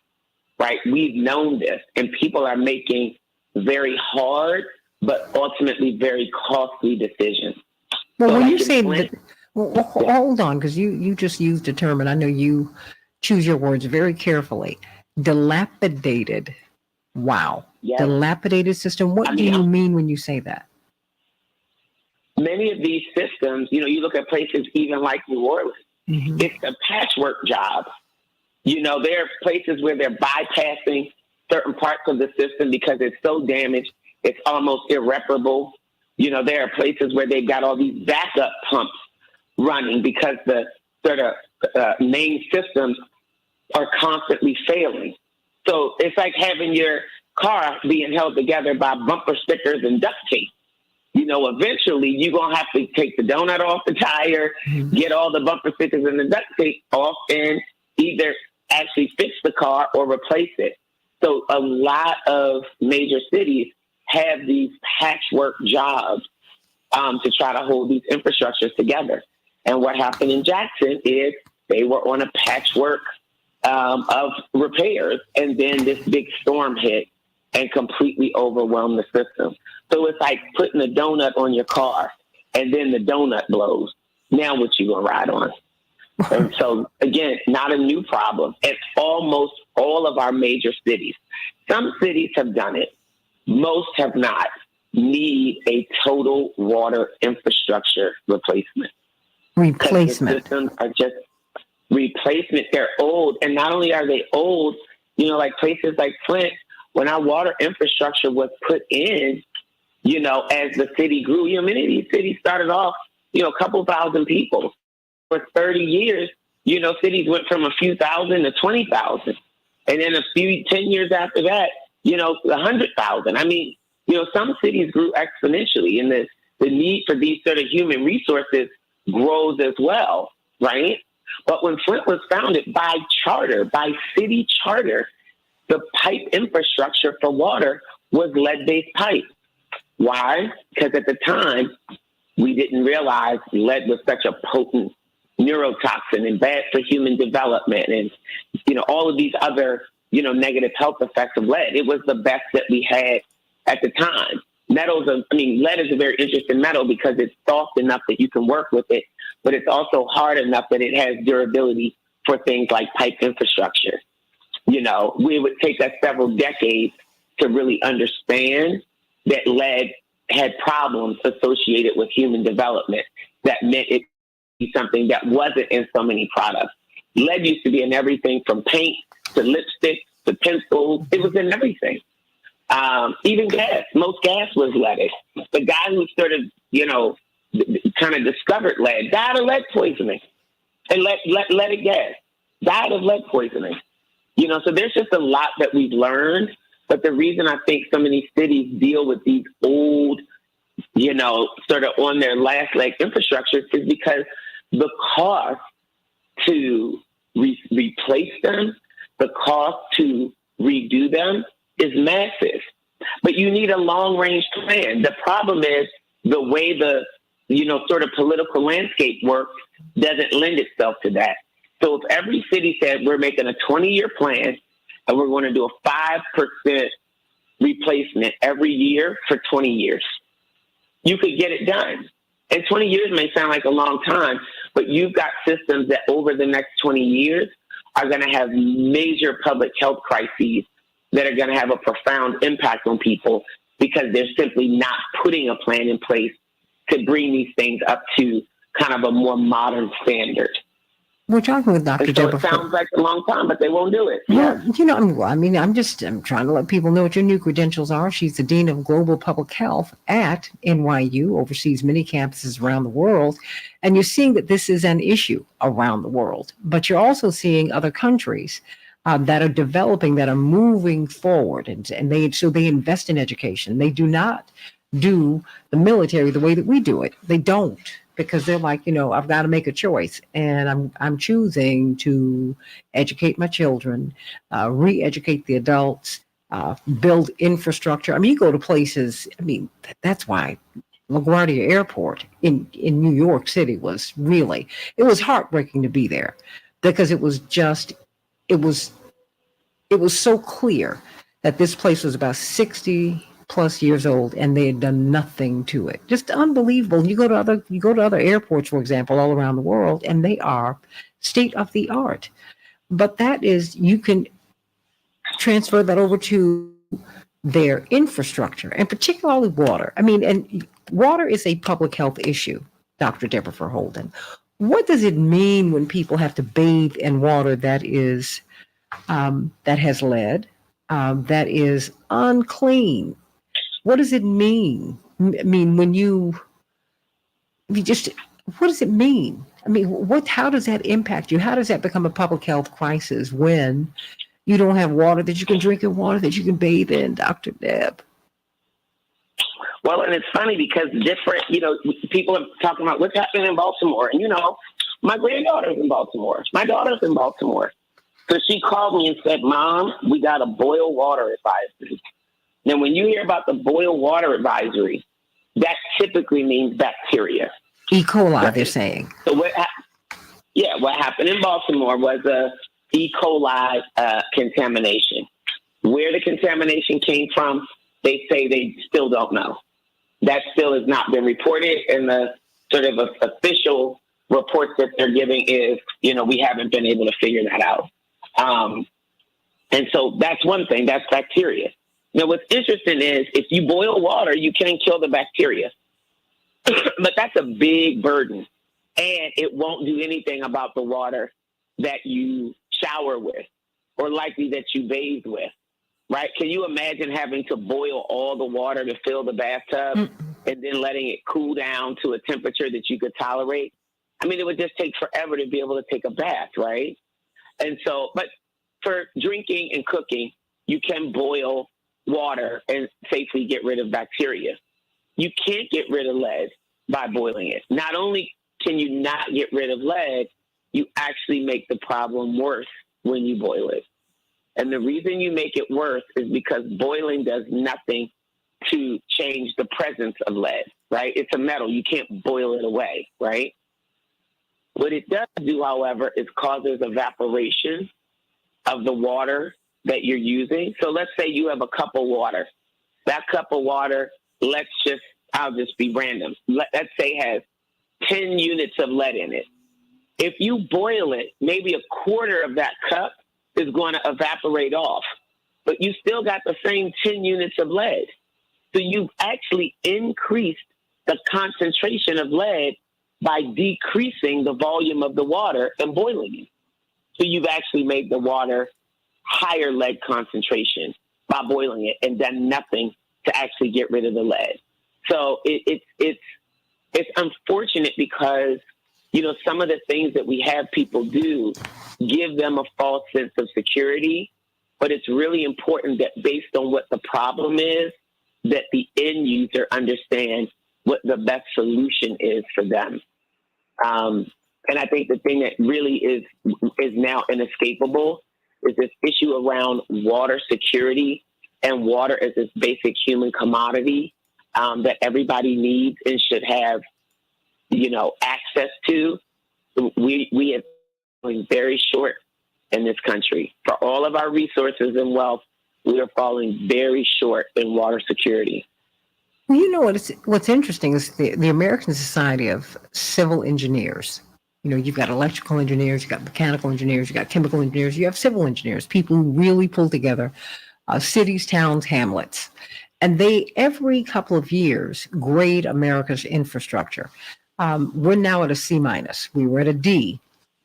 M: right? We've known this, and people are making very hard but ultimately very costly decisions.
J: Well,
M: so
J: when
M: like
J: you say
M: Flint,
J: that, well, hold on, because you just used a term, and I know you choose your words very carefully. Dilapidated. Wow.
M: Yes.
J: Dilapidated system. What do you mean when you say that?
M: Many of these systems, you look at places even like New Orleans, it's a patchwork job. There are places where they're bypassing certain parts of the system because it's so damaged, it's almost irreparable. There are places where they've got all these backup pumps running because the sort of main systems are constantly failing. So it's like having your car being held together by bumper stickers and duct tape. Eventually you're going to have to take the donut off the tire, get all the bumper stickers and the duct tape off, and either actually fix the car or replace it. So a lot of major cities have these patchwork jobs to try to hold these infrastructures together. And what happened in Jackson is they were on a patchwork of repairs, and then this big storm hit and completely overwhelmed the system. So it's like putting a donut on your car, and then the donut blows. Now what you gonna ride on? And so, again, not a new problem. It's almost all of our major cities. Some cities have done it. Most have not. Need a total water infrastructure replacement.
J: Replacement.
M: The systems are just replacement. They're old. And not only are they old, like places like Flint, when our water infrastructure was put in, as the city grew, many of these cities started off, a couple thousand people. For 30 years, cities went from a few thousand to 20,000. And then 10 years after that, 100,000. I mean, some cities grew exponentially, and the need for these sort of human resources grows as well, right? But when Flint was founded by charter, by city charter, the pipe infrastructure for water was lead-based pipe. Why? Because at the time, we didn't realize lead was such a potent neurotoxin and bad for human development and, all of these other, negative health effects of lead. It was the best that we had at the time. Lead is a very interesting metal because it's soft enough that you can work with it, but it's also hard enough that it has durability for things like pipe infrastructure. It would take us several decades to really understand that lead had problems associated with human development that meant it be something that wasn't in so many products. Lead used to be in everything from paint to lipstick to pencils. It was in everything. Even gas. Most gas was leaded. The guy who sort of, kind of discovered lead died of lead poisoning. And leaded gas died of lead poisoning. So there's just a lot that we've learned. But the reason I think so many cities deal with these old, sort of on their last leg infrastructures is because the cost to replace them, the cost to redo them is massive. But you need a long-range plan. The problem is the way the, sort of political landscape works doesn't lend itself to that. So if every city said we're making a 20-year plan and we're going to do a 5% replacement every year for 20 years, you could get it done. And 20 years may sound like a long time, but you've got systems that over the next 20 years are going to have major public health crises that are going to have a profound impact on people because they're simply not putting a plan in place to bring these things up to kind of a more modern standard.
J: We're talking with Dr. Deborah.
M: It sounds like a long time, but they won't do it.
J: Well, I'm trying to let people know what your new credentials are. She's the Dean of Global Public Health at NYU, oversees many campuses around the world. And you're seeing that this is an issue around the world, but you're also seeing other countries that are developing, that are moving forward. And they invest in education. They do not do the military the way that we do it. They don't. Because they're like, I've got to make a choice, and I'm choosing to educate my children, re-educate the adults, build infrastructure. You go to places. That's why LaGuardia Airport in New York City was heartbreaking to be there, because it was so clear that this place was about 60 plus years old, and they had done nothing to it. Just unbelievable. You go to other airports, for example, all around the world, and they are state of the art. But you can transfer that over to their infrastructure, and particularly water. And water is a public health issue, Dr. Deborah Verholden. What does it mean when people have to bathe in water that has lead, that is unclean? What does it mean? What does it mean? How does that impact you? How does that become a public health crisis when you don't have water that you can drink and water that you can bathe in, Dr. Deb?
M: Well, and it's funny because different, people are talking about what's happening in Baltimore. And, my granddaughter's in Baltimore. My daughter's in Baltimore. So she called me and said, Mom, we got a boil water advisory. Now, when you hear about the boil water advisory, that typically means bacteria.
J: E. coli,
M: Right.
J: they're saying.
M: So what happened in Baltimore was a E. coli contamination. Where the contamination came from, they say they still don't know. That still has not been reported, and the sort of official reports that they're giving is, we haven't been able to figure that out. And so that's one thing, that's bacteria. Now, what's interesting is if you boil water, you can kill the bacteria, but that's a big burden, and it won't do anything about the water that you shower with or likely that you bathe with. Right? Can you imagine having to boil all the water to fill the bathtub and then letting it cool down to a temperature that you could tolerate? I mean, it would just take forever to be able to take a bath, right? And so, but for drinking and cooking, you can boil water and safely get rid of bacteria. You can't get rid of lead by boiling it. Not only can you not get rid of lead, you actually make the problem worse when you boil it. And the reason you make it worse is because boiling does nothing to change the presence of lead, right? It's a metal. You can't boil it away, right? What it does do, however, is causes evaporation of the water that you're using. So let's say you have a cup of water. That cup of water, I'll just be random. Let's say has 10 units of lead in it. If you boil it, maybe a quarter of that cup is going to evaporate off, but you still got the same 10 units of lead. So you've actually increased the concentration of lead by decreasing the volume of the water and boiling it. So you've actually made the water higher lead concentration by boiling it and done nothing to actually get rid of the lead. So it's unfortunate because, some of the things that we have people do give them a false sense of security, but it's really important that based on what the problem is, that the end user understands what the best solution is for them. And I think the thing that really is now inescapable is this issue around water security and water as this basic human commodity that everybody needs and should have, access to. We have been very short in this country. For all of our resources and wealth, we are falling very short in water security.
J: Well, what's interesting is the American Society of Civil Engineers. You've got electrical engineers, you've got mechanical engineers, you've got chemical engineers, you have civil engineers, people who really pull together cities, towns, hamlets. And they, every couple of years, grade America's infrastructure. We're now at a C-. We were at a D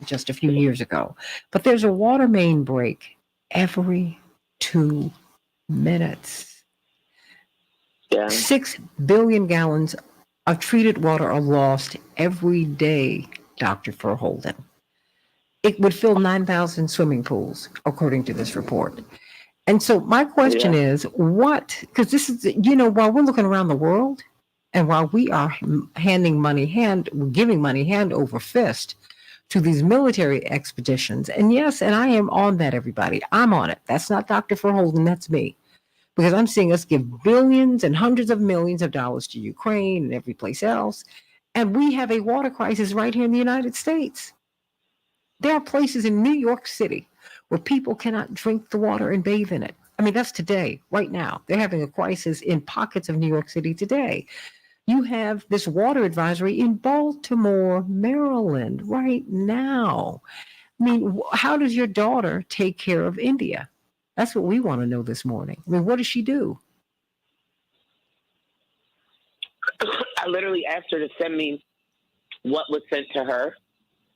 J: just a few years ago. But there's a water main break every 2 minutes.
M: Yeah.
J: 6 billion gallons of treated water are lost every day, Dr. Verholden. It would fill 9,000 swimming pools, according to this report. And so my question is, because this is, while we're looking around the world and while we are giving money hand over fist to these military expeditions, and yes, and I am on that, everybody. I'm on it. That's not Dr. Verholden, that's me. Because I'm seeing us give billions and hundreds of millions of dollars to Ukraine and every place else. And we have a water crisis right here in the United States. There are places in New York City where people cannot drink the water and bathe in it. I mean, that's today, right now. They're having a crisis in pockets of New York City today. You have this water advisory in Baltimore, Maryland, right now. I mean, how does your daughter take care of India? That's what we want to know this morning. I mean, what does she do?
M: I literally asked her to send me what was sent to her,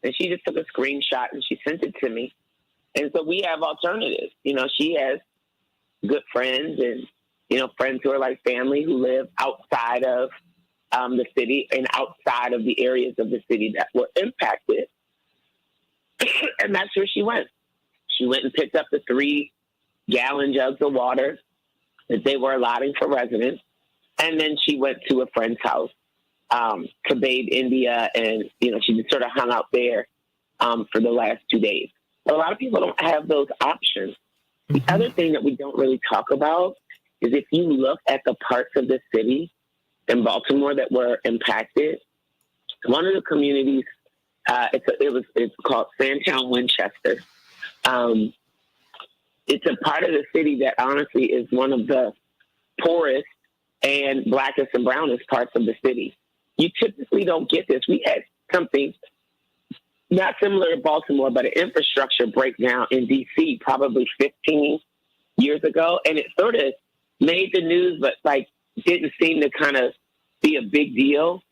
M: and she just took a screenshot and she sent it to me. And so we have alternatives. She has good friends and, friends who are like family who live outside of the city and outside of the areas of the city that were impacted. And that's where she went. She went and picked up the 3-gallon jugs of water that they were allotting for residents. And then she went to a friend's house to bathe India. And, she just sort of hung out there for the last 2 days. But a lot of people don't have those options. The other thing that we don't really talk about is if you look at the parts of the city in Baltimore that were impacted. One of the communities, it's called Sandtown, Winchester. It's a part of the city that honestly is one of the poorest and blackest and brownest parts of the city. You typically don't get this. We had something not similar to Baltimore, but an infrastructure breakdown in D.C. probably 15 years ago, and it sort of made the news, but like didn't seem to kind of be a big deal.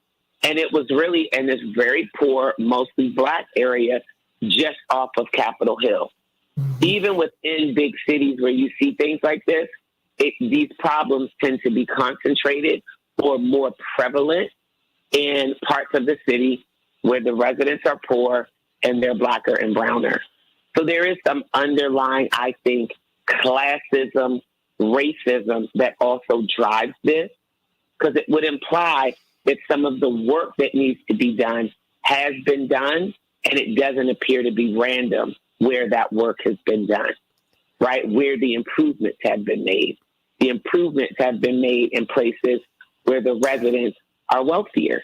M: And it was really in this very poor, mostly black area just off of Capitol Hill. Even within big cities where you see things like this, these problems tend to be concentrated or more prevalent in parts of the city where the residents are poor and they're blacker and browner. So there is some underlying, I think, classism, racism that also drives this, because it would imply that some of the work that needs to be done has been done, and it doesn't appear to be random where that work has been done, right? Where the improvements have been made. The improvements have been made in places where the residents are wealthier.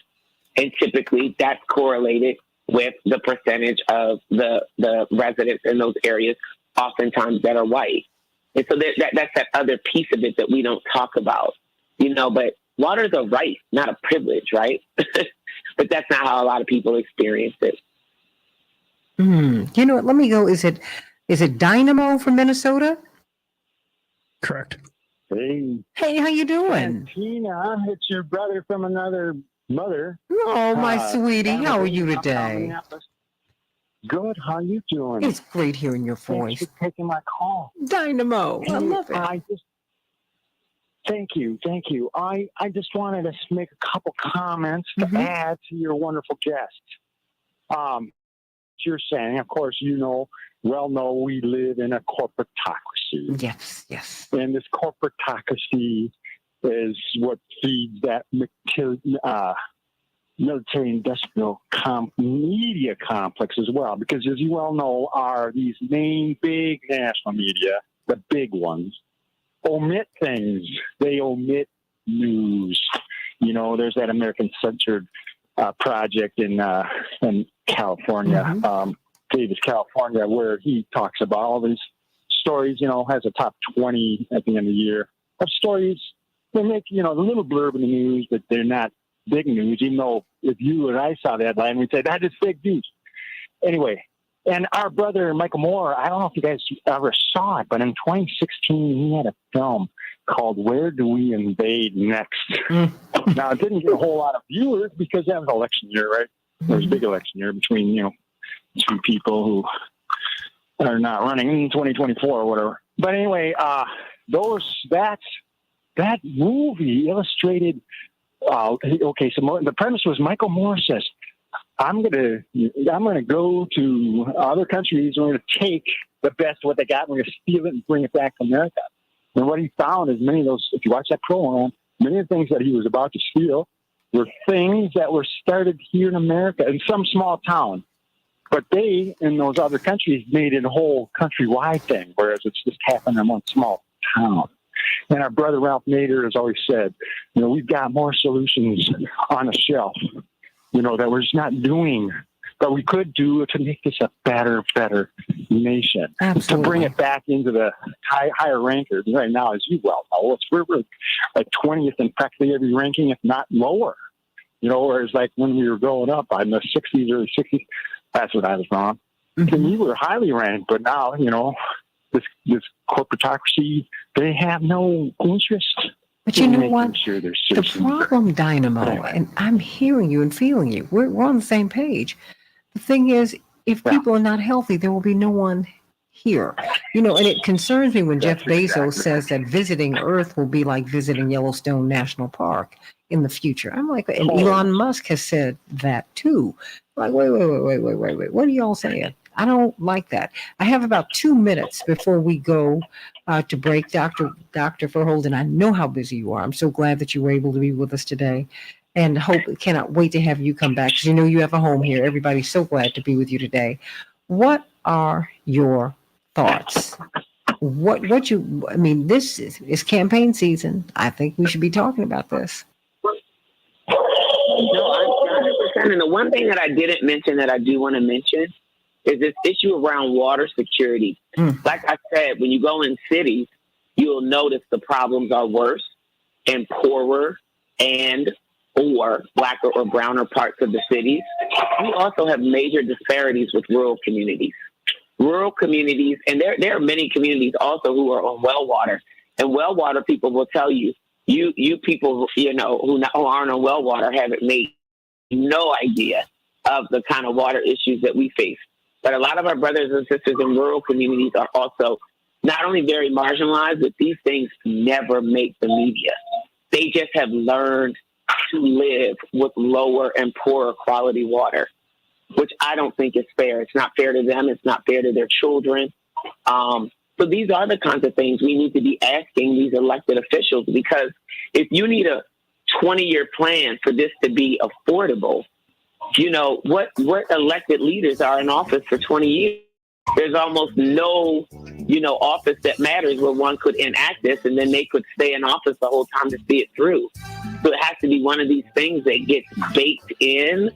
M: And typically that's correlated with the percentage of the residents in those areas, oftentimes that are white. And so that's that other piece of it that we don't talk about, but water's a right, not a privilege, right? But that's not how a lot of people experience it.
J: You know what? Let me go. Is it Dynamo from Minnesota?
N: Correct.
J: Hey, how you doing?
N: Tina, it's your brother from another mother.
J: Oh, my sweetie, how are you today?
N: Good. How you doing?
J: It's great hearing your voice.
N: Thanks for taking my call.
J: Dynamo, I love it.
N: Thank you. I just wanted to make a couple comments to add to your wonderful guest. You're saying, of course, we live in a corporatocracy.
J: Yes.
N: And this corporatocracy is what feeds that military-industrial media complex as well. Because as you well know, are these main big national media, the big ones, omit things. They omit news. There's that American-centered project in California, Davis, California, where he talks about all these stories, has a top 20 at the end of the year of stories. They make, the little blurb in the news, but they're not big news, even though if you and I saw that line, we'd say, that is big news. Anyway, and our brother, Michael Moore, I don't know if you guys ever saw it, but in 2016, he had a film called Where Do We Invade Next? Now, it didn't get a whole lot of viewers because that was election year, right? There was a big election year between, two people who are not running in 2024 or whatever. But anyway, that movie illustrated, so the premise was Michael Moore says, I'm gonna go to other countries. We're gonna take the best of what they got. We're gonna steal it and bring it back to America. And what he found is many of those, if you watch that program, many of the things that he was about to steal were things that were started here in America in some small town. But they, in those other countries, made it a whole countrywide thing, whereas it's just happened in one small town. And our brother Ralph Nader has always said, we've got more solutions on the shelf, that we're just not doing, but we could do to make this a better nation.
J: Absolutely.
N: To bring it back into the higher rankers. Right now, as you well know, we're like 20th in practically every ranking, if not lower. Whereas like when we were growing up in the 60s, early 60s, that's what I was on. And we were highly ranked, but now, this corporatocracy, they have no interest.
J: But you know what?
N: Sure
J: the problem, Dynamo, and I'm hearing you and feeling you. We're on the same page. The thing is, if people are not healthy, there will be no one here. And it concerns me when Jeff Bezos says that visiting Earth will be like visiting Yellowstone National Park in the future. I'm like, and Elon Musk has said that too. Like, wait. What are y'all saying? I don't like that. I have about 2 minutes before we go to break. Dr. Verholden, I know how busy you are. I'm so glad that you were able to be with us today, and cannot wait to have you come back, because you have a home here. Everybody's so glad to be with you today. What are your thoughts? This is campaign season. I think we should be talking about this.
M: 100%. And the one thing that I didn't mention that I do want to mention is this issue around water security. Like I said, when you go in cities, you'll notice the problems are worse in poorer and or blacker or browner parts of the cities. We also have major disparities with rural communities. Rural communities, and there are many communities also who are on well water. And well water people will tell you, you people, who aren't on well water haven't made no idea of the kind of water issues that we face. But a lot of our brothers and sisters in rural communities are also not only very marginalized, but these things never make the media. They just have learned to live with lower and poorer quality water, which I don't think is fair. It's not fair to them. It's not fair to their children. So these are the kinds of things we need to be asking these elected officials, because if you need a 20-year plan for this to be affordable, what elected leaders are in office for 20 years? There's almost no, office that matters where one could enact this and then they could stay in office the whole time to see it through. So it has to be one of these things that gets baked in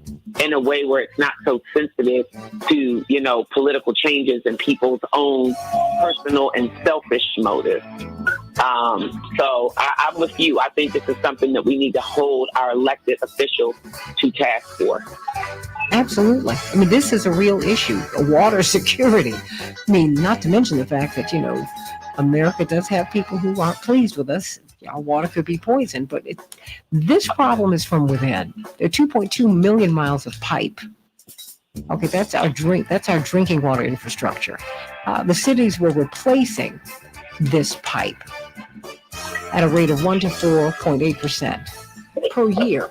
M: a way where it's not so sensitive to, political changes and people's own personal and selfish motives. So I'm with you. I think this is something that we need to hold our elected officials to task for.
J: Absolutely. I mean, this is a real issue, water security. I mean, not to mention the fact that, America does have people who aren't pleased with us. Our water could be poisoned, but this problem is from within. There are 2.2 million miles of pipe. Okay, that's our drinking water infrastructure. The cities were replacing this pipe at a rate of 1 to 4.8% per year.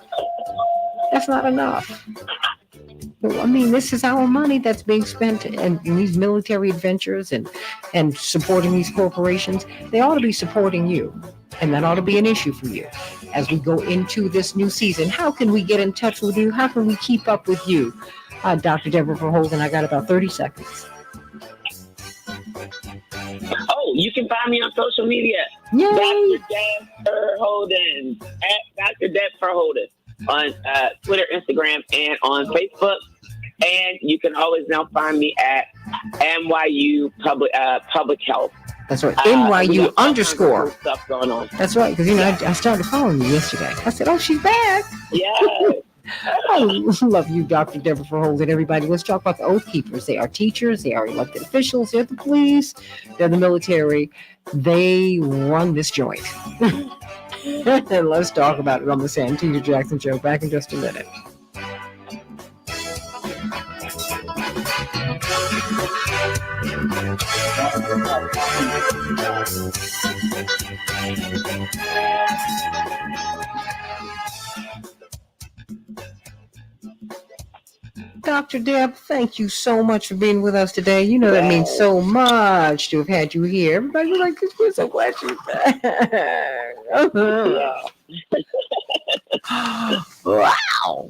J: That's not enough. I mean, this is our money that's being spent in these military adventures and supporting these corporations. They ought to be supporting you, and that ought to be an issue for you as we go into this new season. How can we get in touch with you? How can we keep up with you? Dr. Deborah Verholden, I got about 30 seconds.
M: Oh, you can find me on social media.
J: Yay.
M: Dr. Deb Verholden, at Dr. Deb Verholden on Twitter, Instagram, and on Facebook. And you can always now find me at NYU Public Health.
J: That's right. NYU underscore.
M: Stuff going on.
J: That's right. Because, I started following you yesterday. I said, oh, she's back.
M: Yeah.
J: I love you, Dr. Deborah Verholden. Everybody, let's talk about the Oath Keepers. They are teachers. They are elected officials. They're the police. They're the military. They run this joint. And let's talk about it on the Santita Jackson Show. Back in just a minute. Dr. Deb, thank you so much for being with us today. You know that means so much to have had you here. Everybody's like, we're so glad you're back. Wow.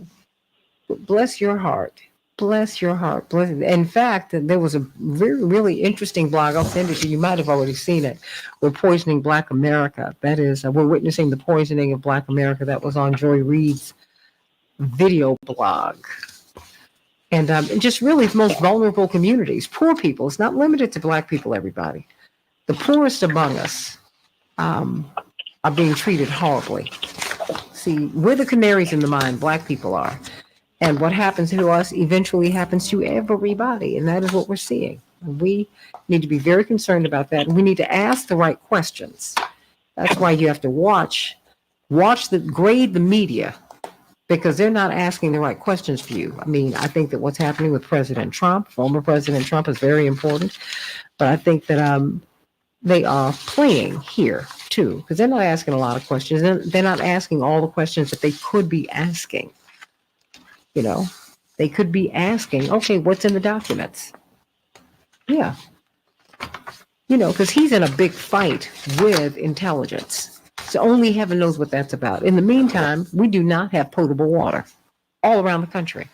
J: Bless your heart. Bless your heart. In fact, there was a very, really interesting blog. I'll send it to you. You might have already seen it. We're poisoning Black America. That is, we're witnessing the poisoning of Black America. That was on Joy Reid's video blog. And just really the most vulnerable communities, poor people. It's not limited to Black people, everybody. The poorest among us are being treated horribly. See, we're the canaries in the mine, Black people are. And what happens to us eventually happens to everybody. And that is what we're seeing. We need to be very concerned about that. And we need to ask the right questions. That's why you have to grade the media, because they're not asking the right questions for you. I mean, I think that what's happening with President Trump, former President Trump, is very important. But I think that they are playing here, too, because they're not asking a lot of questions. They're not asking all the questions that they could be asking. They could be asking, okay, what's in the documents? Yeah. Because he's in a big fight with intelligence. So only heaven knows what that's about. In the meantime, we do not have potable water all around the country.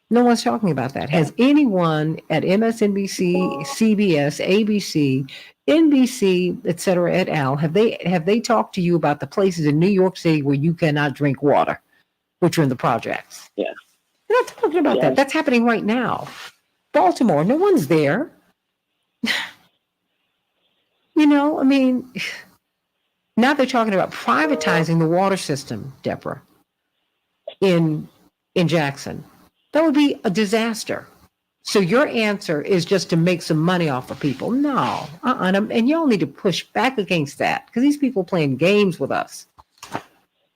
J: No one's talking about that. Has anyone at MSNBC, CBS, ABC, NBC, et cetera, et al., have they talked to you about the places in New York City where you cannot drink water, which are in the projects?
M: Yeah.
J: talking about that. That's happening right now. Baltimore, no one's there. You know, I mean, now they're talking about privatizing the water system, Deborah, in Jackson. That would be a disaster. So your answer is just to make some money off of people. No, and y'all need to push back against that because these people playing games with us.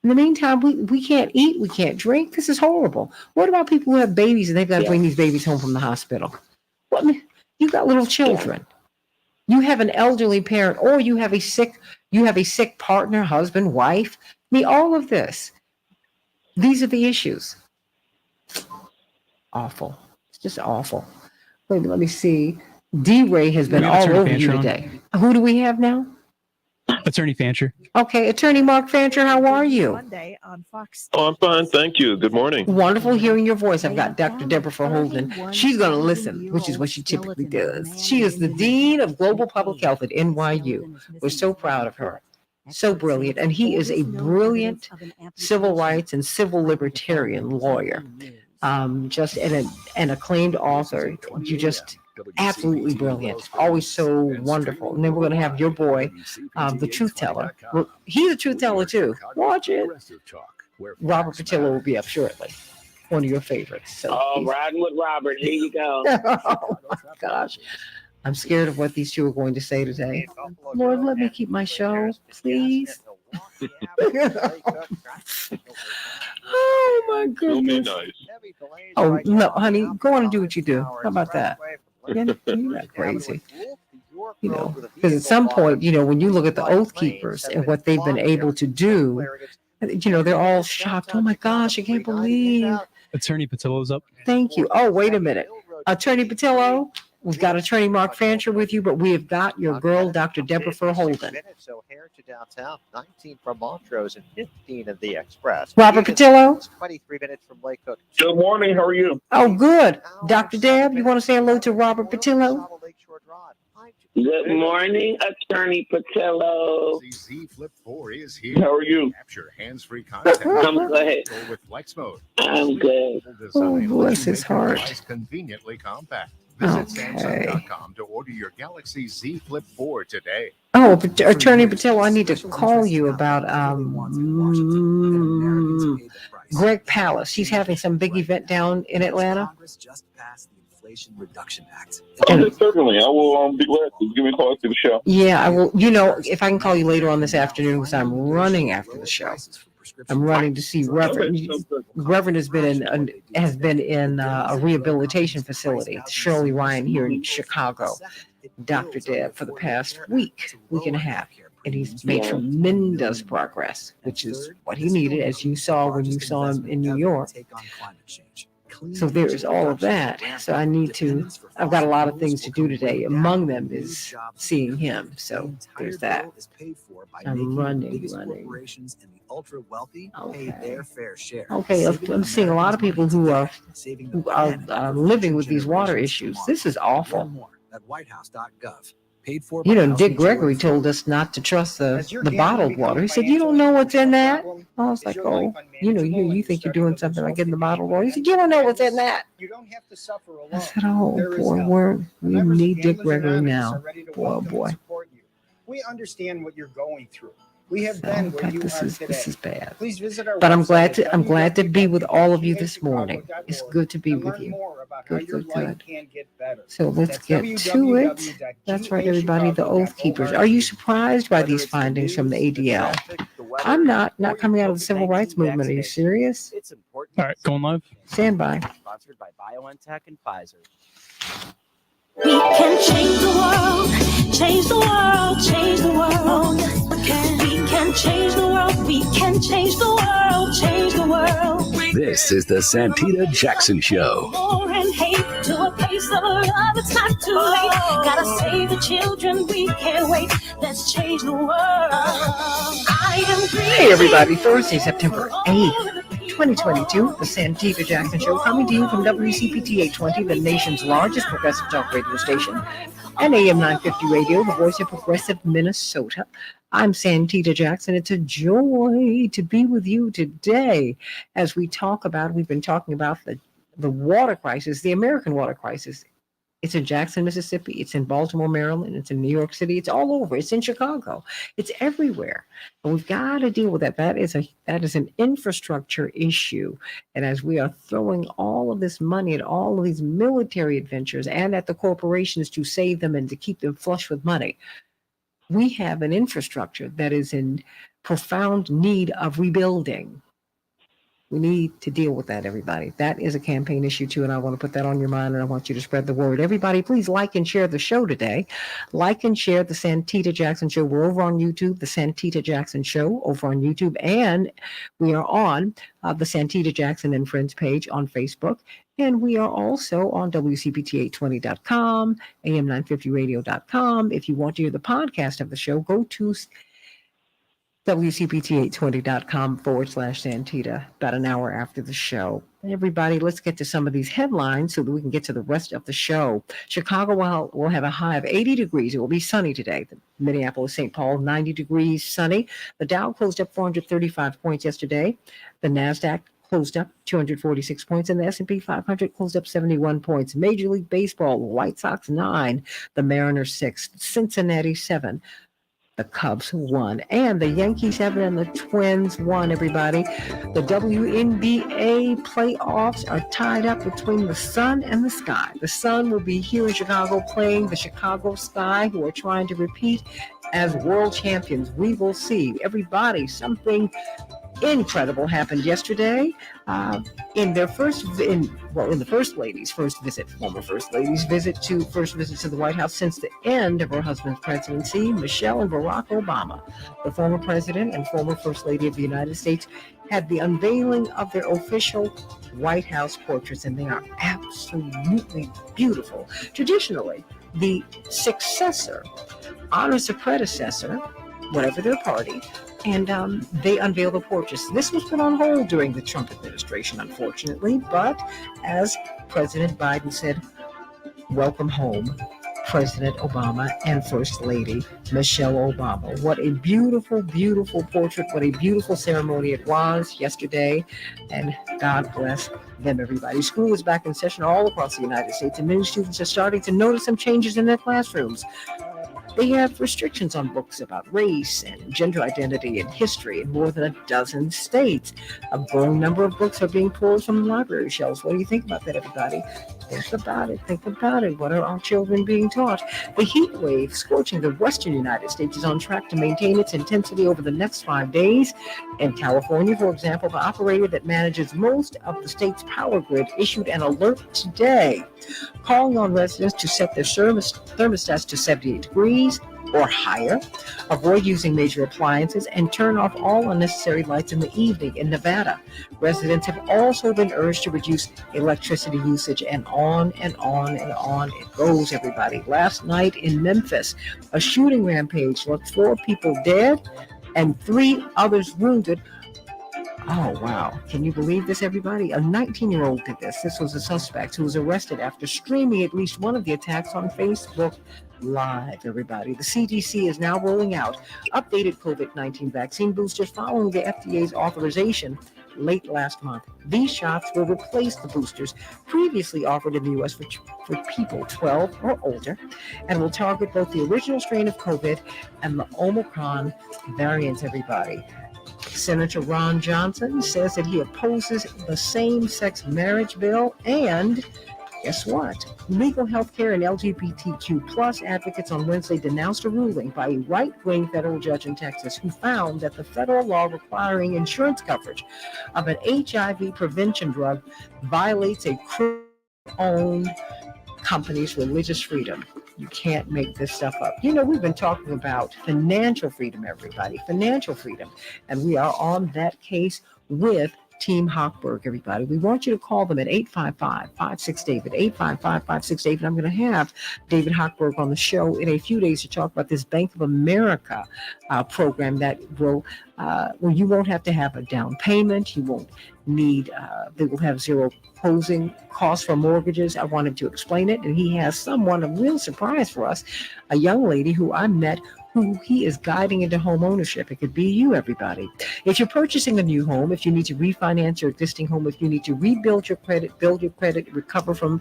J: In the meantime, we can't eat, we can't drink. This is horrible. What about people who have babies and they've got to bring these babies home from the hospital? What? You got little children. You have an elderly parent, or you have a sick partner, husband, wife. I mean, all of this. These are the issues. Awful. It's just awful. Wait, let me see. D-Ray has been all over you today. Who do we have now?
F: Attorney Fancher.
J: Okay, Attorney Mark Fancher, how are you?
O: Monday on Fox.
P: Oh, I'm fine, thank you. Good morning.
J: Wonderful hearing your voice. I've got Dr. Deborah Holden. She's going to listen, which is what she typically does. She is the Dean of Global Public Health at NYU. We're so proud of her. So brilliant. And he is a brilliant civil rights and civil libertarian lawyer. Just an acclaimed author. You just absolutely brilliant. Always so wonderful. And then we're going to have your boy, the truth teller. Well, he's a truth teller too. Watch it. Robert Patillo will be up shortly. One of your favorites. So
M: riding with Robert. Here you go.
J: Oh my gosh. I'm scared of what these two are going to say today. Lord, let me keep my show, please. Oh my goodness. Oh no, honey, go on and do what you do. How about that? You're not crazy. You know, because at some point, you know, when you look at the Oath Keepers and what they've been able to do, you know, they're all shocked. Oh my gosh, I can't believe.
F: Attorney Patillo's up.
J: Thank you. Oh, wait a minute. Attorney Patillo, we've got Attorney Mark Fancher with you, but we have got your girl, Dr. Deborah Holden.
E: So here to downtown, 19 from Montrose and 15 of the Express.
J: Robert Patillo.
E: 23 minutes from Lake Cook.
P: Good morning. How are you?
J: Oh, good. Dr. Deb, you want to say hello to Robert Patillo?
M: Good morning, Attorney Patillo.
Q: Z Flip 4 is here.
P: How are you?
Q: Capture hands-free content.
M: I'm good.
Q: With Flex Mode.
M: I'm good.
J: Oh, bless his heart.
Q: Conveniently compact. Visit
J: Okay.
Q: Samsung.com to order your Galaxy Z Flip 4 today.
J: Oh, Attorney Patillo, I need to call you about Greg Palace. He's having some big event down in Atlanta.
H: Congress just passed the Inflation Reduction Act.
P: Oh, certainly. I will be glad to give me a call after the show.
J: Yeah, I will. You know, if I can call you later on this afternoon, because I'm running after the show. I'm running to see Reverend. Reverend has been in a rehabilitation facility, Shirley Ryan here in Chicago. Dr. Deb for the past week and a half, and he's made tremendous progress, which is what he needed, as you saw when you saw him in New York. So there is all of that. So I've got a lot of things to do today. Among them is seeing him. So there's that. I'm running.
H: Corporations and the ultra wealthy pay their fair share.
J: Okay, I'm seeing a lot of people who are living with these water issues. This is awful.
H: At whitehouse.gov. Paid for
J: You know,
H: by
J: Dick
H: Housing
J: Gregory
H: Tourism.
J: told us not to trust the bottled water. He said, "You don't know what's in that." I was like, "Oh, you know, you think you're doing something by getting the bottled water." He said, "You don't know what's in that."
R: You don't have to suffer alone.
J: I said, "Oh
R: There is
J: boy,
R: help.
J: we
R: Members of
J: need Dick
R: Gamblers
J: Gregory
R: Anonymous
J: now."
R: are ready to
J: Boy, oh
R: welcome and
J: boy.
R: support you. We understand what you're going through. We have
J: So,
R: been where
J: God,
R: you
J: this
R: are
J: is
R: today.
J: bad.
R: Please visit our
J: But I'm
R: website
J: glad to
R: at
J: be with all of you this morning.
R: www.chicago.org
J: It's good to be
R: and
J: with
R: learn
J: you.
R: more about how
J: Good,
R: your
J: good,
R: life
J: good.
R: can get better.
J: So let's
R: That's
J: get to it. That's right, everybody. The Oath Keepers. Are you surprised by these findings from the ADL? I'm not coming out of the civil rights movement. Are you serious?
F: All right, going live.
J: Stand by.
S: Sponsored by BioNTech and Pfizer.
I: We can change the world, change the world, change the world. We can change the world, we can change the world, change the world.
D: This is the Santita Jackson Show.
I: War and hate to a place of love, it's not too late. Gotta save the children, we can't wait. Let's change the world. I am green.
J: Hey, everybody. Thursday, September 8th. 2022, the Santita Jackson Show, coming to you from WCPT 820, the nation's largest progressive talk radio station, and AM 950 Radio, the voice of progressive Minnesota. I'm Santita Jackson. It's a joy to be with you today as we've been talking about the the water crisis, the American water crisis. It's in Jackson, Mississippi. It's in Baltimore, Maryland. It's in New York City. It's all over. It's in Chicago. It's everywhere. And we've got to deal with that. That is an infrastructure issue. And as we are throwing all of this money at all of these military adventures and at the corporations to save them and to keep them flush with money, we have an infrastructure that is in profound need of rebuilding. We need to deal with that, everybody. That is a campaign issue, too, and I want to put that on your mind, and I want you to spread the word. Everybody, please like and share the show today. Like and share the Santita Jackson Show. We're over on YouTube, the Santita Jackson Show over on YouTube, and we are on the Santita Jackson and Friends page on Facebook, and we are also on WCPT820.com, AM950radio.com. If you want to hear the podcast of the show, go to WCPT820.com/Santita, about an hour after the show. Everybody, let's get to some of these headlines so that we can get to the rest of the show. Chicago will have a high of 80 degrees. It will be sunny today. Minneapolis, St. Paul, 90 degrees, sunny. The Dow closed up 435 points yesterday. The NASDAQ closed up 246 points, and the S&P 500 closed up 71 points. Major League Baseball, the White Sox 9, the Mariners 6, Cincinnati 7. The Cubs won, and the Yankees 7 and the Twins won, everybody. The WNBA playoffs are tied up between the Sun and the Sky. The Sun will be here in Chicago playing the Chicago Sky, who are trying to repeat as world champions. We will see. Everybody, something incredible happened yesterday in the First Lady's first visit, former First Lady's visit to the White House since the end of her husband's presidency. Michelle and Barack Obama, the former president and former First Lady of the United States, had the unveiling of their official White House portraits, and they are absolutely beautiful. Traditionally, the successor honors the predecessor, whatever their party, and they unveil the portraits. This was put on hold during the Trump administration, unfortunately, but as President Biden said, welcome home, President Obama and First Lady Michelle Obama. What a beautiful, beautiful portrait. What a beautiful ceremony it was yesterday, and God bless them, everybody. School is back in session all across the United States, and many students are starting to notice some changes in their classrooms. They have restrictions on books about race and gender identity and history in more than a dozen states. A growing number of books are being pulled from the library shelves. What do you think about that, everybody? Think about it. Think about it. What are our children being taught? The heat wave scorching the western United States is on track to maintain its intensity over the next 5 days. In California, for example, the operator that manages most of the state's power grid issued an alert today, calling on residents to set their thermostats to 78 degrees or higher, avoid using major appliances, and turn off all unnecessary lights in the evening. In Nevada, residents have also been urged to reduce electricity usage, and on and on and on it goes, everybody. Last night in Memphis, a shooting rampage left 4 people dead and 3 others wounded. Oh, wow. Can you believe this, everybody? A 19-year-old did this. This was a suspect who was arrested after streaming at least one of the attacks on Facebook Live, everybody. The CDC is now rolling out updated COVID-19 vaccine boosters following the FDA's authorization late last month. These shots will replace the boosters previously offered in the U.S. for people 12 or older, and will target both the original strain of COVID and the Omicron variant, everybody. Senator Ron Johnson says that he opposes the same-sex marriage bill, and guess what? Legal health care and LGBTQ plus advocates on Wednesday denounced a ruling by a right-wing federal judge in Texas who found that the federal law requiring insurance coverage of an HIV prevention drug violates a owned company's religious freedom. You can't make this stuff up. You know, we've been talking about financial freedom, everybody, financial freedom. And we are on that case with Team Hochberg, everybody. We want you to call them at 855-56-DAVID, 855-56-DAVID. I'm going to have David Hochberg on the show in a few days to talk about this Bank of America program that will, well, you won't have to have a down payment. You won't need, they will have zero closing costs for mortgages. I wanted to explain it, and he has someone, a real surprise for us, a young lady who I met who he is guiding into home ownership. It could be you, everybody. If you're purchasing a new home, if you need to refinance your existing home, if you need to rebuild your credit, build your credit, recover from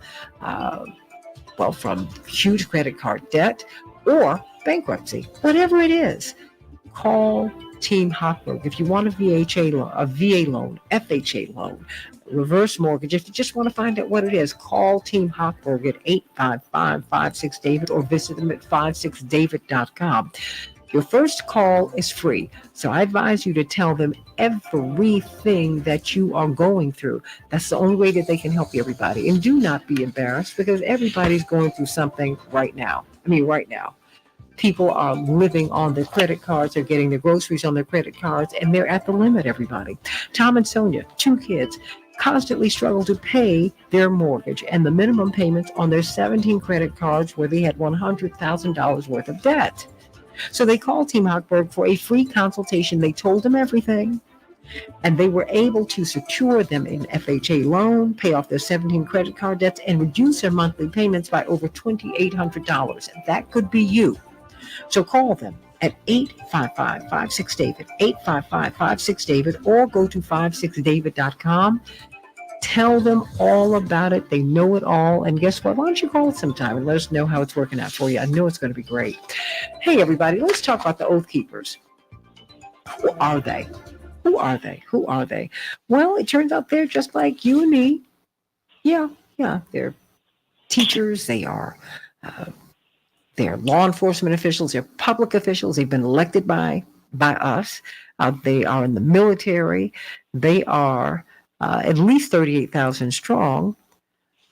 J: from huge credit card debt or bankruptcy, whatever it is, call Team Hochberg. If you want a VA loan, FHA loan, reverse mortgage, if you just want to find out what it is, call Team Hochberg at 855-56-DAVID or visit them at 56david.com. Your first call is free, so I advise you to tell them everything that you are going through. That's the only way that they can help you, everybody. And do not be embarrassed, because everybody's going through something right now. Right now. People are living on their credit cards. They're getting their groceries on their credit cards, and they're at the limit, everybody. Tom and Sonia, 2 kids, constantly struggle to pay their mortgage and the minimum payments on their 17 credit cards where they had $100,000 worth of debt. So they called Team Hochberg for a free consultation. They told them everything, and they were able to secure them an FHA loan, pay off their 17 credit card debts, and reduce their monthly payments by over $2,800. That could be you. So call them at 855-56-DAVID, 855-56-DAVID, or go to 56david.com. Tell them all about it. They know it all. And guess what? Why don't you call us sometime and let us know how it's working out for you? I know it's going to be great. Hey, everybody, let's talk about the Oath Keepers. Who are they? Who are they? Who are they? Well, it turns out they're just like you and me. Yeah, they're teachers. They're law enforcement officials. They're public officials. They've been elected by us. They are in the military. They are at least 38,000 strong,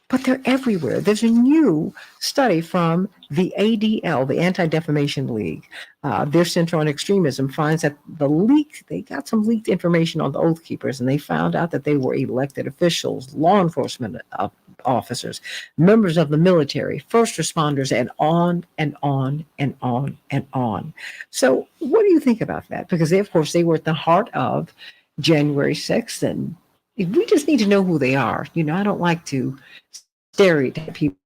J: but they're everywhere. There's a new study from the ADL, the Anti-Defamation League. Their Center on Extremism finds that they got some leaked information on the Oath Keepers, and they found out that they were elected officials, law enforcement officers, members of the military, first responders, and on and on and on and on. So what do you think about that? Because of course, they were at the heart of January 6th, and we just need to know who they are. I don't like to stereotype people.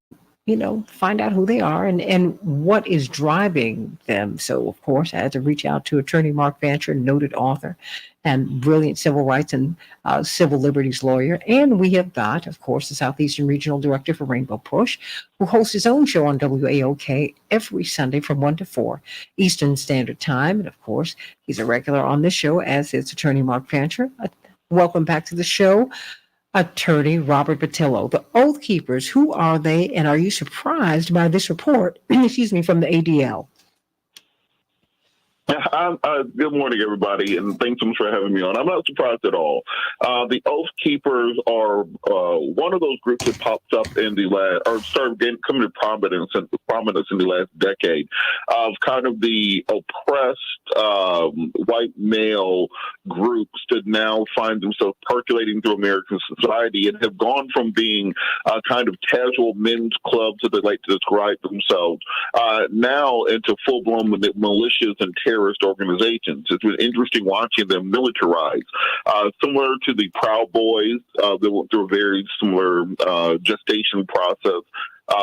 J: Find out who they are and what is driving them. So, of course, I had to reach out to attorney Mark Fancher, noted author and brilliant civil rights and civil liberties lawyer. And we have got, of course, the Southeastern Regional Director for Rainbow Push, who hosts his own show on WAOK every Sunday from 1 to 4 Eastern Standard Time. And, of course, he's a regular on this show, as is attorney Mark Fancher. Welcome back to the show, Attorney Robert Patillo. The Oath Keepers, who are they, and are you surprised by this report, from the ADL?
P: Good morning, everybody, and thanks so much for having me on. I'm not surprised at all. The Oath Keepers are one of those groups that popped up in the last, or started coming to prominence in the last decade, of kind of the oppressed white male groups that now find themselves percolating through American society and have gone from being kind of casual men's clubs, that they like to describe themselves, now into full-blown militias and terrorist organizations. It's been interesting watching them militarize. Similar to the Proud Boys, they went through a very similar gestation process.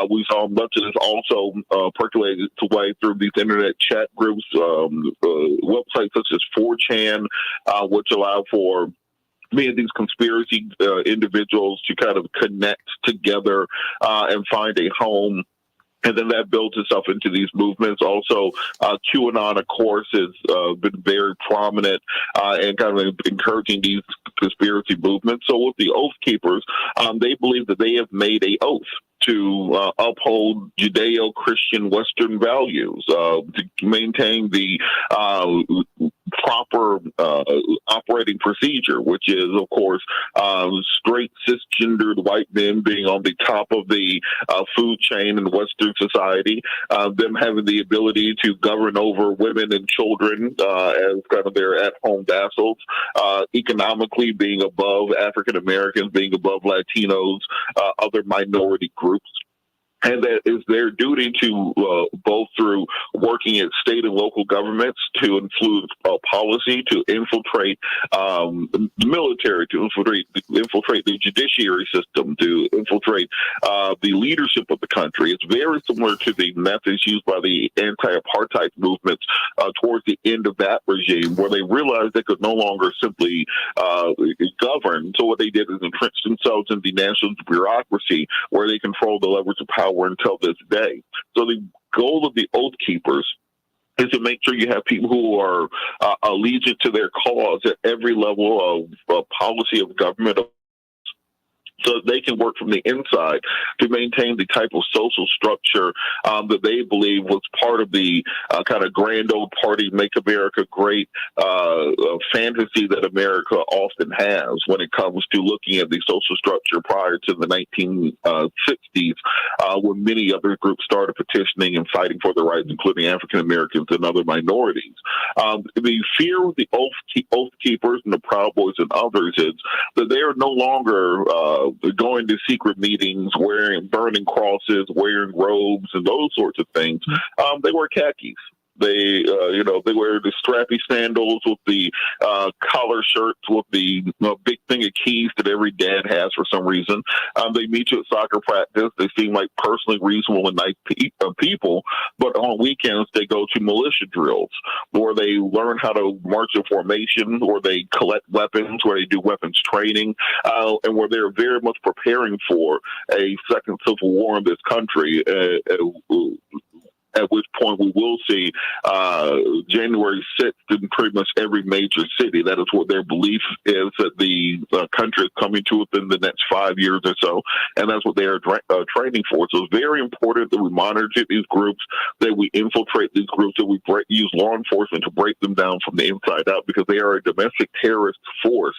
P: We saw much of this also percolated its way through these internet chat groups, websites such as 4chan, which allow for many of these conspiracy individuals to kind of connect together and find a home. And then that builds itself into these movements. Also, QAnon, of course, has been very prominent and kind of encouraging these conspiracy movements. So with the Oath Keepers, they believe that they have made an oath to uphold Judeo-Christian Western values, to maintain the proper operating procedure, which is, of course, straight cisgendered white men being on the top of the food chain in Western society, them having the ability to govern over women and children as kind of their at-home vassals, economically being above African Americans, being above Latinos, other minority groups. And that is their duty to both through working at state and local governments to influence policy, to infiltrate the military, to infiltrate the judiciary system, to infiltrate the leadership of the country. It's very similar to the methods used by the anti-apartheid movements towards the end of that regime, where they realized they could no longer simply govern. So what they did is entrench themselves in the national bureaucracy, where they control the levers of power until this day. So the goal of the Oath Keepers is to make sure you have people who are allegiant to their cause at every level of policy of government, so they can work from the inside to maintain the type of social structure that they believe was part of the kind of grand old party, make America great fantasy that America often has when it comes to looking at the social structure prior to the 1960s, when many other groups started petitioning and fighting for their rights, including African Americans and other minorities. The fear of the Oath Keepers and the Proud Boys and others is that they are no longer going to secret meetings, burning crosses, wearing robes, and those sorts of things. They wear khakis. They wear the strappy sandals with the collar shirts with the big thing of keys that every dad has for some reason. They meet you at soccer practice. They seem like personally reasonable and nice people, but on weekends they go to militia drills where they learn how to march in formation, or they collect weapons, where they do weapons training, and where they're very much preparing for a second civil war in this country. At which point we will see January 6th in pretty much every major city. That is what their belief is, that the country is coming to within the next 5 years or so, and that's what they are training for. So it's very important that we monitor these groups, that we infiltrate these groups, that we use law enforcement to break them down from the inside out, because they are a domestic terrorist force,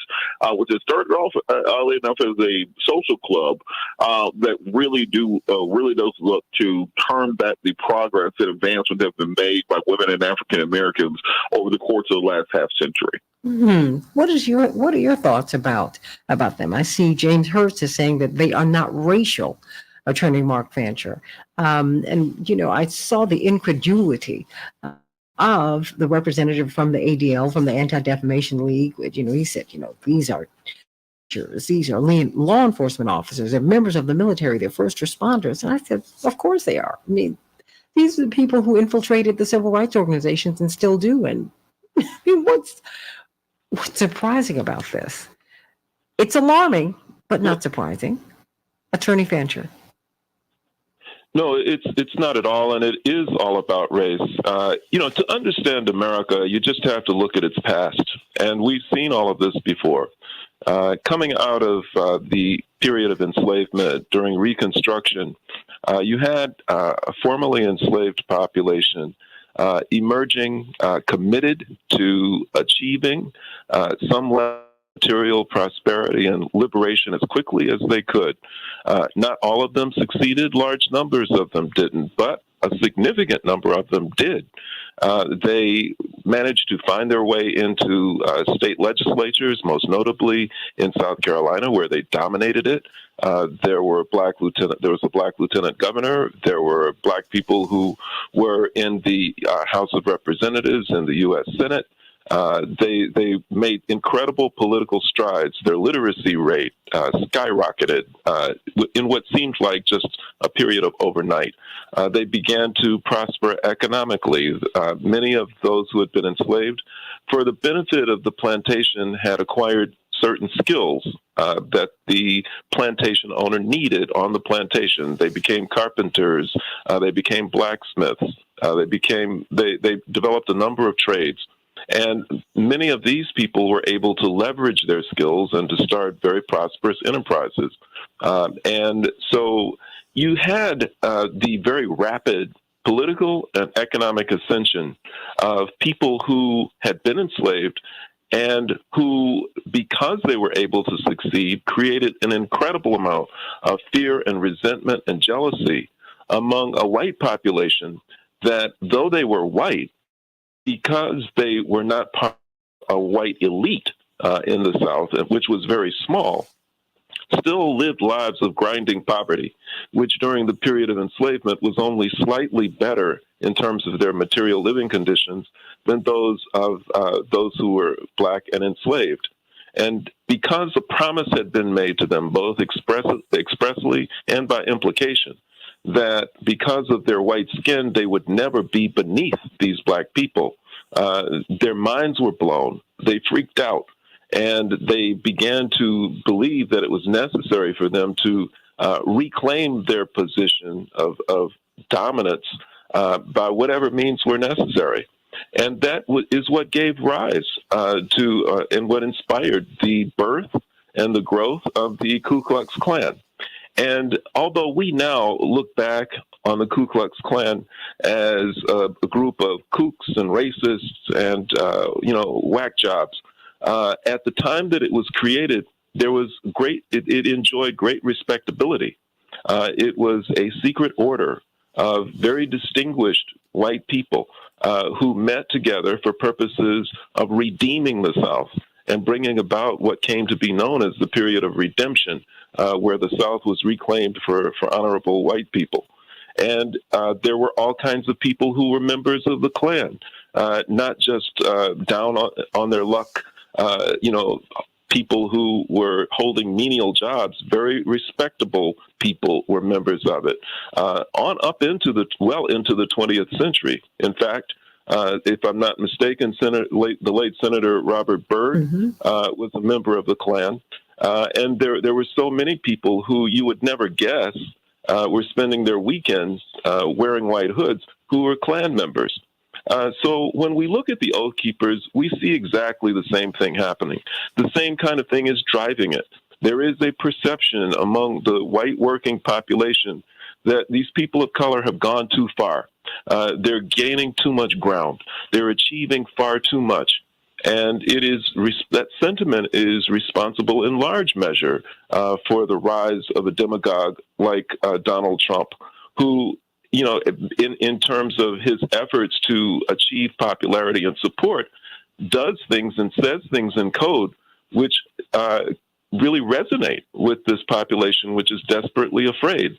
P: which has started off, oddly enough, as a social club that really does look to turn back the progress and advancement have been made by women and African Americans over the course of the last half century.
J: What are your thoughts about them? I see James Hurst is saying that they are not racial, Attorney Mark Fancher. And I saw the incredulity of the representative from the ADL, from the Anti-Defamation League. He said, these are law enforcement officers, they're members of the military, they're first responders. And I said, of course they are. I mean, these are the people who infiltrated the civil rights organizations and still do. And what's surprising about this? It's alarming, but not surprising. Attorney Fancher.
O: No, it's not at all, and it is all about race. To understand America, you just have to look at its past, and we've seen all of this before. Coming out of the period of enslavement during Reconstruction, you had a formerly enslaved population emerging, committed to achieving some level of material prosperity and liberation as quickly as they could. Not all of them succeeded, large numbers of them didn't, but a significant number of them did. They managed to find their way into state legislatures, most notably in South Carolina, where they dominated it. There was a black lieutenant governor. There were black people who were in the House of Representatives and the U.S. Senate. They made incredible political strides. Their literacy rate skyrocketed in what seemed like just a period of overnight. They began to prosper economically. Many of those who had been enslaved, for the benefit of the plantation, had acquired certain skills that the plantation owner needed on the plantation. They became carpenters. They became blacksmiths. They developed a number of trades. And many of these people were able to leverage their skills and to start very prosperous enterprises. And so you had the very rapid political and economic ascension of people who had been enslaved and who, because they were able to succeed, created an incredible amount of fear and resentment and jealousy among a white population that, though they were white, because they were not part of a white elite in the South, which was very small, still lived lives of grinding poverty, which during the period of enslavement was only slightly better in terms of their material living conditions than those of those who were black and enslaved. And because a promise had been made to them, both expressly and by implication, that because of their white skin, they would never be beneath these black people, their minds were blown. They freaked out, and they began to believe that it was necessary for them to reclaim their position of dominance by whatever means were necessary. And that is what gave rise to and what inspired the birth and the growth of the Ku Klux Klan. And although we now look back on the Ku Klux Klan as a group of kooks and racists and, whack jobs, at the time that it was created, there was it enjoyed great respectability. It was a secret order of very distinguished white people who met together for purposes of redeeming the South and bringing about what came to be known as the period of redemption, where the South was reclaimed for honorable white people. And there were all kinds of people who were members of the Klan, not just down on their luck, people who were holding menial jobs. Very respectable people were members of it, on up into the 20th century. In fact, if I'm not mistaken, the late Senator Robert Byrd was a member of the Klan. And there were so many people who you would never guess were spending their weekends wearing white hoods who were Klan members. So when we look at the Oath Keepers, we see exactly the same thing happening. The same kind of thing is driving it. There is a perception among the white working population that these people of color have gone too far. They're gaining too much ground. They're achieving far too much. And that sentiment is responsible in large measure for the rise of a demagogue like Donald Trump, who, in terms of his efforts to achieve popularity and support, does things and says things in code which really resonate with this population, which is desperately afraid.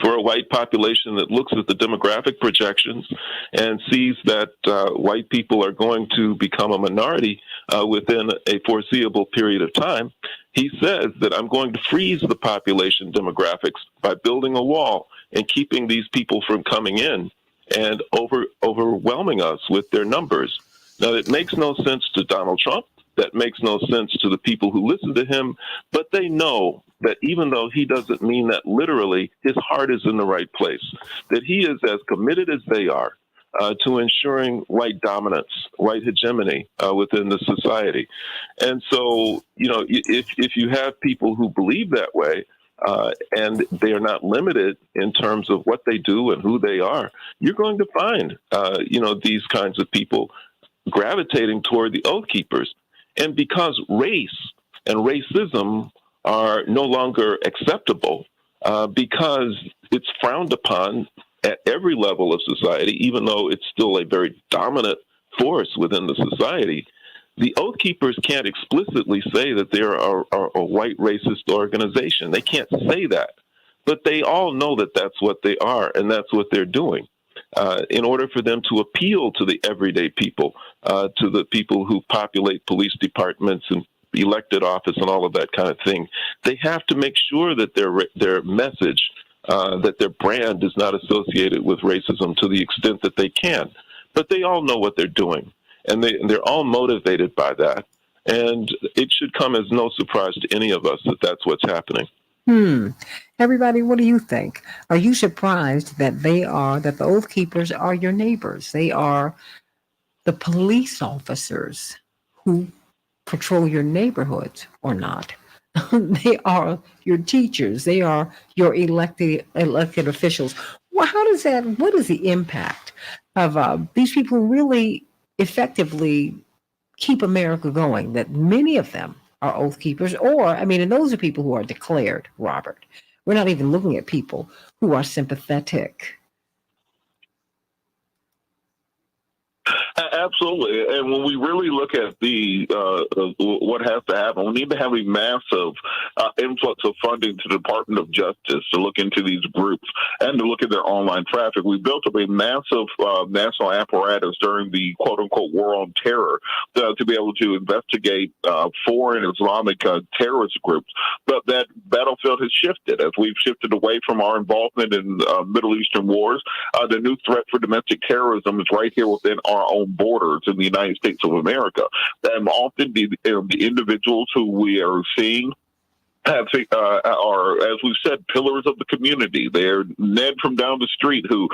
O: For a white population that looks at the demographic projections and sees that white people are going to become a minority within a foreseeable period of time, he says that I'm going to freeze the population demographics by building a wall and keeping these people from coming in and overwhelming us with their numbers. Now, it makes no sense to Donald Trump. That makes no sense to the people who listen to him, but they know that even though he doesn't mean that literally, his heart is in the right place, that he is as committed as they are to ensuring white dominance, white hegemony within the society. And so, if you have people who believe that way, and they are not limited in terms of what they do and who they are, you're going to find, these kinds of people gravitating toward the Oath Keepers. And because race and racism are no longer acceptable, because it's frowned upon at every level of society, even though it's still a very dominant force within the society, the Oath Keepers can't explicitly say that they're a white racist organization. They can't say that. But they all know that that's what they are, and that's what they're doing. In order for them to appeal to the everyday people, to the people who populate police departments and elected office and all of that kind of thing, they have to make sure that their message, that their brand is not associated with racism to the extent that they can. But they all know what they're doing, and they're all motivated by that. And it should come as no surprise to any of us that that's what's happening.
J: Everybody, what do you think? Are you surprised that the Oath Keepers are your neighbors? They are the police officers who patrol your neighborhoods or not? They are your teachers. They are your elected officials. Well, what is the impact of these people really effectively keep America going? That many of them are Oath Keepers, and those are people who are declared, Robert. We're not even looking at people who are sympathetic.
P: Absolutely, and when we really look at the what has to happen, we need to have a massive influx of funding to the Department of Justice to look into these groups and to look at their online traffic. We built up a massive national apparatus during the quote-unquote war on terror to be able to investigate foreign Islamic terrorist groups, but that battlefield has shifted as we've shifted away from our involvement in Middle Eastern wars. The new threat for domestic terrorism is right here within our own borders in the United States of America. And often the individuals who we are seeing are, as we've said, pillars of the community. They're Ned from down the street who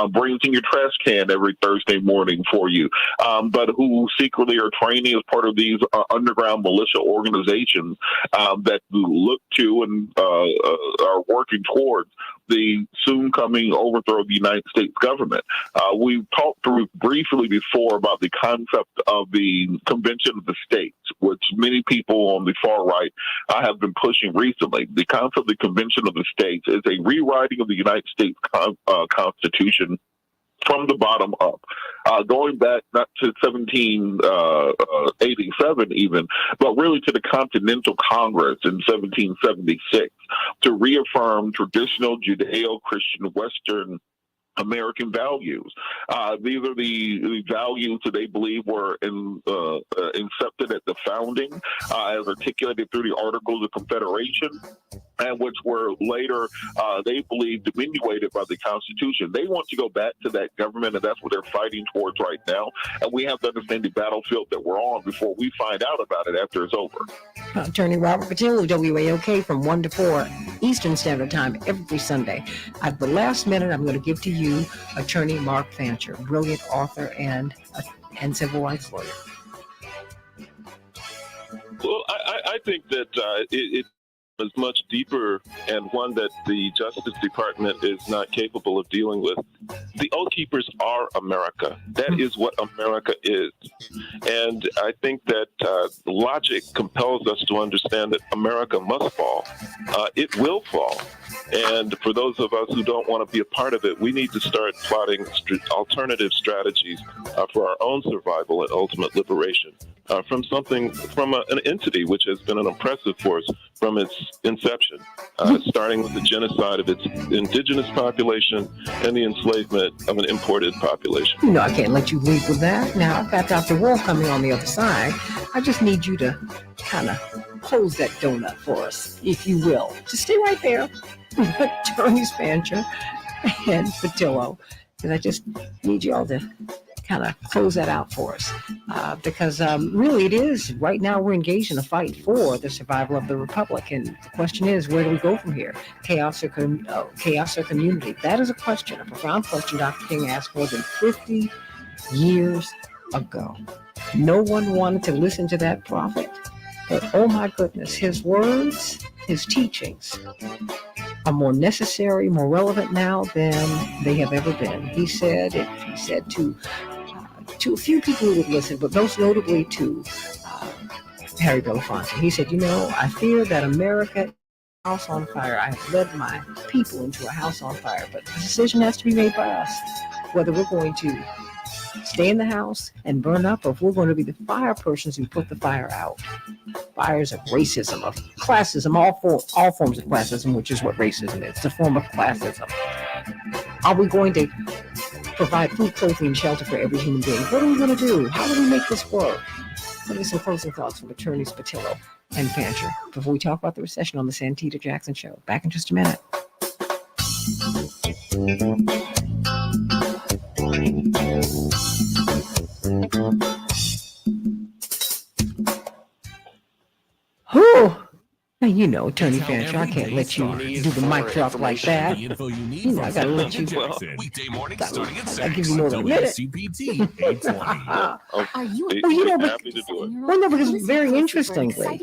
P: brings in your trash can every Thursday morning for you, but who secretly are training as part of these underground militia organizations that look to and are working towards the soon coming overthrow of the United States government. We've talked through briefly before about the concept of the Convention of the States, which many people on the far right have been pushing recently. The concept of the Convention of the States is a rewriting of the United States Constitution from the bottom up, going back not to 1787 even, but really to the Continental Congress in 1776 to reaffirm traditional Judeo-Christian Western American values. These are the values that they believe were incepted at the founding, as articulated through the Articles of Confederation, and which were later, they believe, diminuted by the Constitution. They want to go back to that government, and that's what they're fighting towards right now. And we have to understand the battlefield that we're on before we find out about it after it's over.
J: Attorney Robert Patillo, WAOK, from 1 to 4 Eastern Standard Time every Sunday. At the last minute, I'm going to give to you Attorney Mark Fancher, brilliant author and civil rights lawyer.
O: Well, I think that it is much deeper and one that the Justice Department is not capable of dealing with. The Oath Keepers are America. That is what America is. And I think that logic compels us to understand that America must fall. It will fall. And for those of us who don't want to be a part of it, we need to start plotting alternative strategies for our own survival and ultimate liberation from an entity which has been an oppressive force from its inception, starting with the genocide of its indigenous population and the enslavement of an imported population.
J: You know, I can't let you leave with that. Now, I've got Dr. Wolf coming on the other side. I just need you to kind of close that donut for us, if you will. Just stay right there. Attorneys Fancher and Patillo, because I just need you all to kind of close that out for us, because really it is, right now we're engaged in a fight for the survival of the Republic, and the question is, where do we go from here? Chaos or community? That is a question, a profound question Dr. King asked more than 50 years ago. No one wanted to listen to that prophet, but oh my goodness, his words, his teachings are more necessary, more relevant now than they have ever been. He said to a few people who would listen, but most notably to Harry Belafonte. He said, I fear that America is a house on fire. I have led my people into a house on fire, but the decision has to be made by us, whether we're going to stay in the house and burn up, or if we're going to be the fire persons who put the fire out. Fires of racism, of classism, all forms of classism, which is what racism is. It's a form of classism. Are we going to provide food, clothing, and shelter for every human being? What are we going to do? How do we make this work? Let me some closing thoughts from attorneys Patillo and Fancher before we talk about the recession on the Santita Jackson Show. Back in just a minute. Whew. Now, Attorney Fancher, I can't let you do the mic drop like that. I gotta let you.
Q: Weekday morning starting at
J: I give you more than a minute.
Q: CPT 820.
J: Are you happy to do it? Well, no, because very interestingly,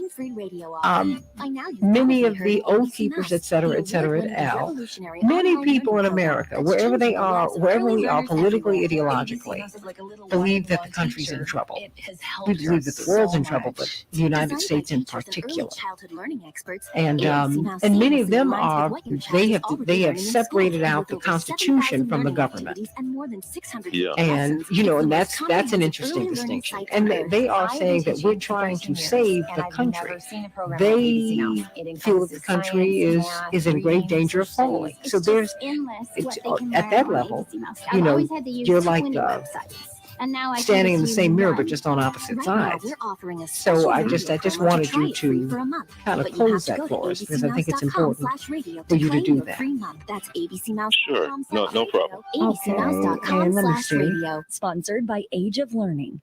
J: many of the Oath Keepers, et cetera, al. Many people in America, wherever we are politically, ideologically, believe that the country's in trouble. We believe that the world's in trouble, but the United States in particular. And many of them are they have separated out the Constitution from the government.
O: Yeah.
J: And and that's an interesting distinction. And they are saying that we're trying to save the country. They feel that the country is in grave danger of falling. So it's at that level, you're like standing in the same mirror, but just on opposite sides. So I just wanted you to kind of close that for us, because I think it's important for you to do that.
O: Sure. No problem.
J: Okay, and let me see.
I: Sponsored by Age of Learning.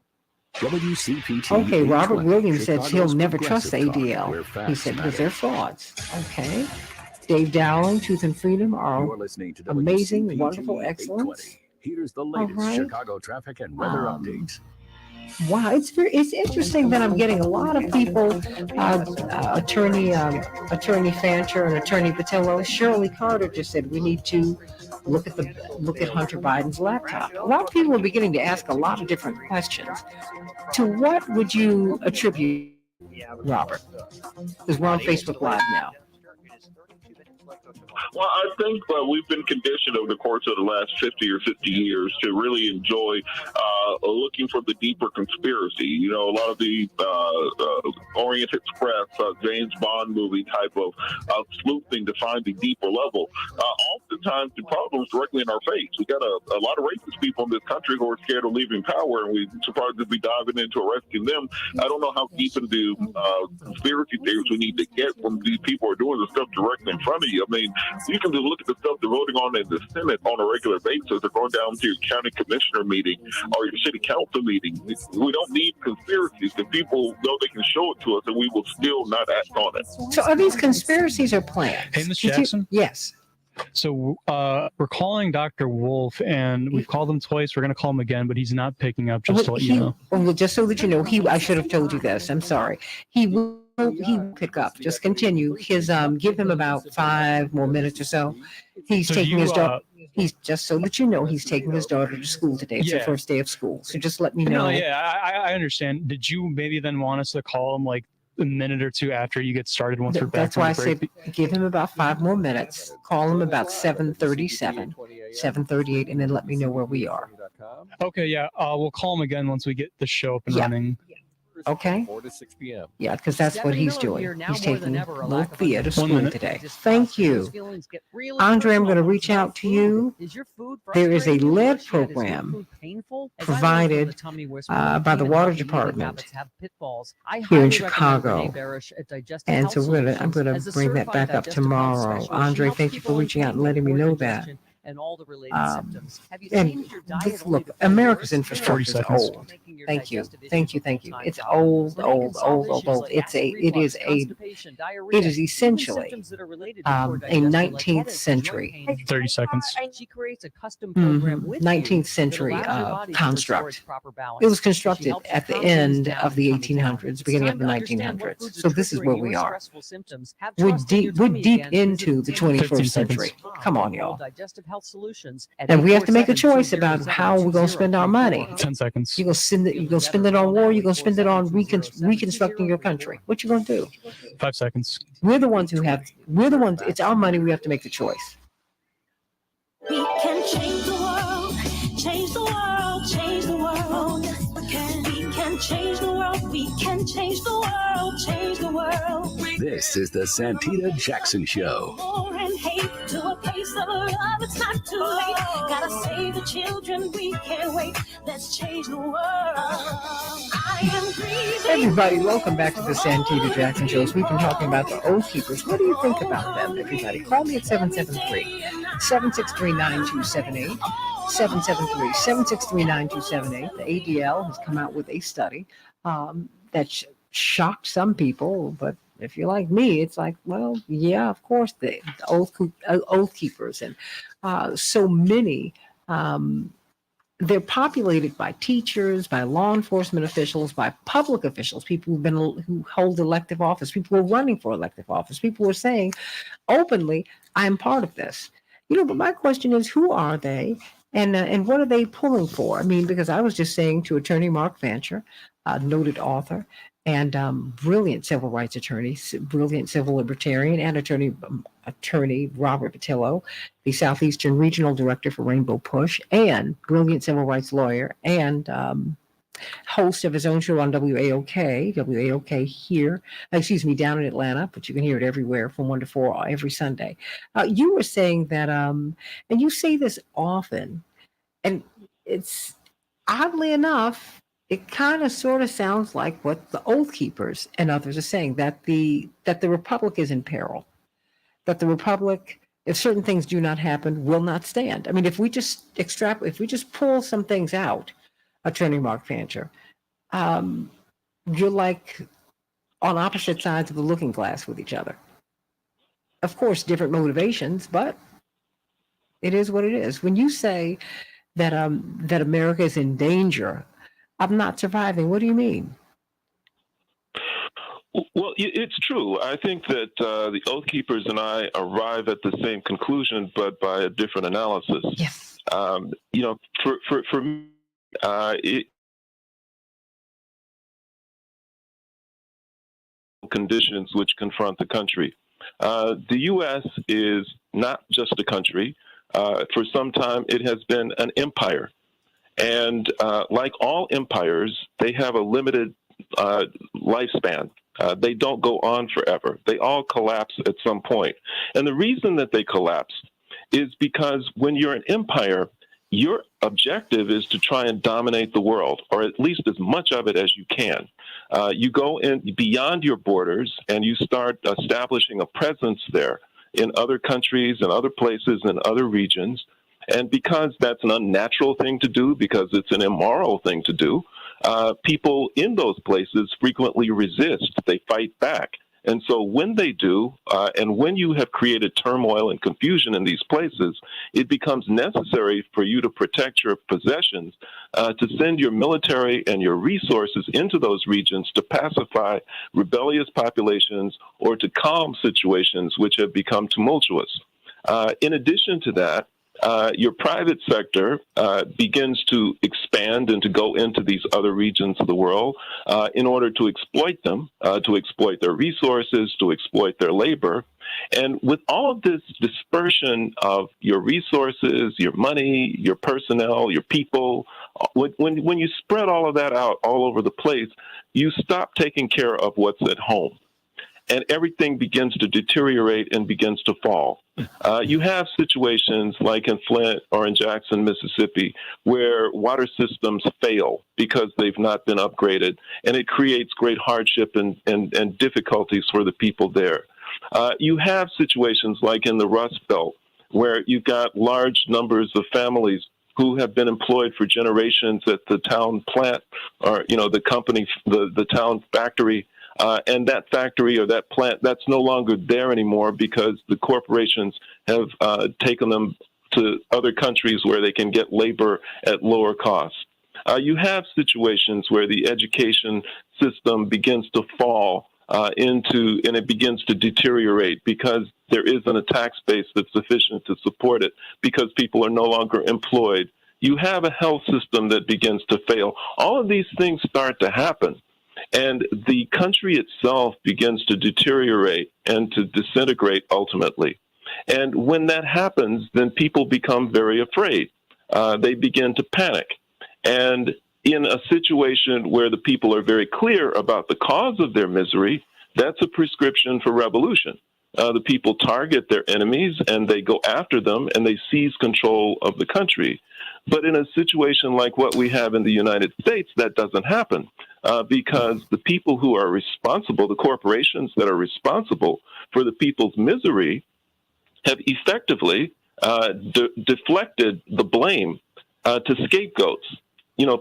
D: WCPT.
J: Okay, Robert
D: 820,
J: Williams said he'll
D: Chicago's
J: never trust the
D: progressive talk,
J: ADL.
D: where
J: He
D: facts
J: said because
D: matter.
J: they're frauds. Okay. Dave Dowling, Truth and Freedom are
D: You're listening to
J: amazing,
D: WCPT
J: wonderful
D: 820.
J: excellence.
D: Here's the
J: All
D: latest
J: right.
D: Chicago traffic and weather updates.
J: Wow, it's interesting that I'm getting a lot of people, Attorney Fancher and Attorney Patillo. Shirley Carter just said we need to look at Hunter Biden's laptop. A lot of people are beginning to ask a lot of different questions. To what would you attribute, Robert? Because we're on Facebook Live now.
P: Well, I think we've been conditioned over the course of the last 50 or 50 years to really enjoy looking for the deeper conspiracy. A lot of the Orient Express, James Bond movie type of sleuthing to find the deeper level. Oftentimes, the problem is directly in our face. We got a lot of racist people in this country who are scared of leaving power, and we're surprised to be diving into arresting them. I don't know how deep into conspiracy theories we need to get when these people are doing the stuff directly in front of you. I mean, you can just look at the stuff they're voting on in the Senate on a regular basis. They're going down to your county commissioner meeting or your city council meeting. We don't need conspiracies. The people know they can show it to us, and we will still not act on it.
J: So are these conspiracies or plans?
F: Hey, Ms. Jackson?
J: Yes.
F: So we're calling Dr. Wolf, and we've called him twice. We're going to call him again, but he's not picking up, just to let you know.
J: Well, just so that you know, I should have told you this. I'm sorry. He will pick up. Just continue. Give him about 5 more minutes or so. He's taking his daughter. He's just so that you know, he's taking his daughter to school today. It's her first day of school. So just let me know.
F: No, I understand. Did you maybe then want us to call him like a minute or two after you get started once we're back?
J: That's why I said give him about 5 more minutes. Call him about 7:37, 7:38, and then let me know where we are.
F: Okay, yeah. We'll call him again once we get the show up and running.
J: Okay.
T: 4 to 6 p.m.
J: Yeah, because that's what he's doing. He's taking little Thea to school today. Thank you. Andre, I'm going to reach out to you. There is a lead program provided by the water department here in Chicago. And so I'm going to bring that back up tomorrow. Andre, thank you for reaching out and letting me know that.
S: And all the related symptoms. Have you
J: And
S: changed your diet?
J: look, America's infrastructure is old. Thank you. It's old. It is essentially a 19th century
F: 30 seconds.
S: She creates a custom program with
J: 19th century construct. It was constructed at the end of the 1800s, beginning of the 1900s. So this is where we are. We're deep into the 21st century. Come on, y'all.
S: Health solutions.
J: And we have to make a choice about how we're going to spend our money.
F: 10 seconds.
J: You're going to spend it on war. You're going to spend it on reconstructing your country. What you going to do?
F: 5 seconds.
J: We're the ones. It's our money. We have to make the choice.
I: We can change the world, change the world, change the world. We can change the world, we can change the world, change the world.
D: This is the Santita Jackson Show.
I: War and hate to a place of love, it's not too late. Gotta save the children, we can't wait. Let's change the world. I am breathing.
J: Everybody, welcome back to the Santita Jackson Shows. We've been talking about the Oath Keepers. What do you think about them, everybody? Call me at 773-763-9278. 773-763-9278. The ADL has come out with a study that shocked some people, but if you're like me, it's like, well, yeah, of course, the Oath Keepers and so many. They're populated by teachers, by law enforcement officials, by public officials, people who hold elective office, people who are running for elective office, people who are saying openly, I'm part of this. But my question is, who are they? And what are they pulling for? I mean, because I was just saying to Attorney Mark Fancher, a noted author, and brilliant civil rights attorney, brilliant civil libertarian, and attorney Robert Patillo, the Southeastern Regional Director for Rainbow Push, and brilliant civil rights lawyer, and host of his own show on WAOK here, down in Atlanta, but you can hear it everywhere from 1 to 4 every Sunday. You were saying that, and you say this often, and it's oddly enough, it kind of sort of sounds like what the Oath Keepers and others are saying, that the Republic is in peril, that the Republic, if certain things do not happen, will not stand. I mean, if we just pull some things out, Attorney Mark Fancher, you're like on opposite sides of the looking glass with each other. Of course, different motivations, but it is what it is. When you say that that America is in danger of not surviving, what do you mean?
O: Well, it's true. I think that the Oath Keepers and I arrive at the same conclusion, but by a different analysis.
J: Yes.
O: For me, conditions which confront the country. The U.S. is not just a country. For some time, it has been an empire. And like all empires, they have a limited lifespan. They don't go on forever. They all collapse at some point. And the reason that they collapse is because when you're an empire, your objective is to try and dominate the world, or at least as much of it as you can. You go in beyond your borders and you start establishing a presence there in other countries and other places and other regions. And because that's an unnatural thing to do, because it's an immoral thing to do, people in those places frequently resist. They fight back. And so when they do, and when you have created turmoil and confusion in these places, it becomes necessary for you to protect your possessions, to send your military and your resources into those regions to pacify rebellious populations or to calm situations which have become tumultuous. In addition to that, your private sector begins to expand and to go into these other regions of the world in order to exploit them, to exploit their resources, to exploit their labor. And with all of this dispersion of your resources, your money, your personnel, your people, when you spread all of that out all over the place, you stop taking care of what's at home. And everything begins to deteriorate and begins to fall. You have situations like in Flint or in Jackson, Mississippi, where water systems fail because they've not been upgraded, and it creates great hardship and difficulties for the people there. You have situations like in the Rust Belt, where you've got large numbers of families who have been employed for generations at the town plant or, the company, the town factory. And that factory or that plant, that's no longer there anymore because the corporations have taken them to other countries where they can get labor at lower costs. You have situations where the education system begins to fall and it begins to deteriorate because there isn't a tax base that's sufficient to support it because people are no longer employed. You have a health system that begins to fail. All of these things start to happen. And the country itself begins to deteriorate and to disintegrate ultimately. And when that happens, then people become very afraid. They begin to panic. And in a situation where the people are very clear about the cause of their misery, that's a prescription for revolution. The people target their enemies and they go after them and they seize control of the country. But in a situation like what we have in the United States, that doesn't happen because the people who are responsible, the corporations that are responsible for the people's misery, have effectively deflected the blame to scapegoats.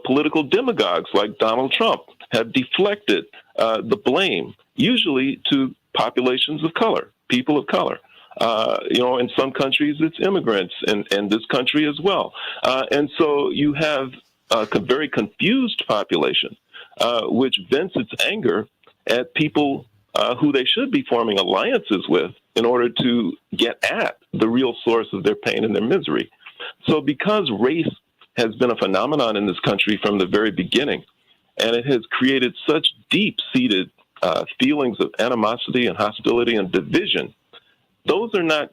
O: Political demagogues like Donald Trump have deflected the blame, usually to populations of color, people of color. In some countries, it's immigrants, and this country as well. And so you have a very confused population, which vents its anger at people who they should be forming alliances with in order to get at the real source of their pain and their misery. So because race has been a phenomenon in this country from the very beginning, and it has created such deep-seated feelings of animosity and hostility and division. Those are not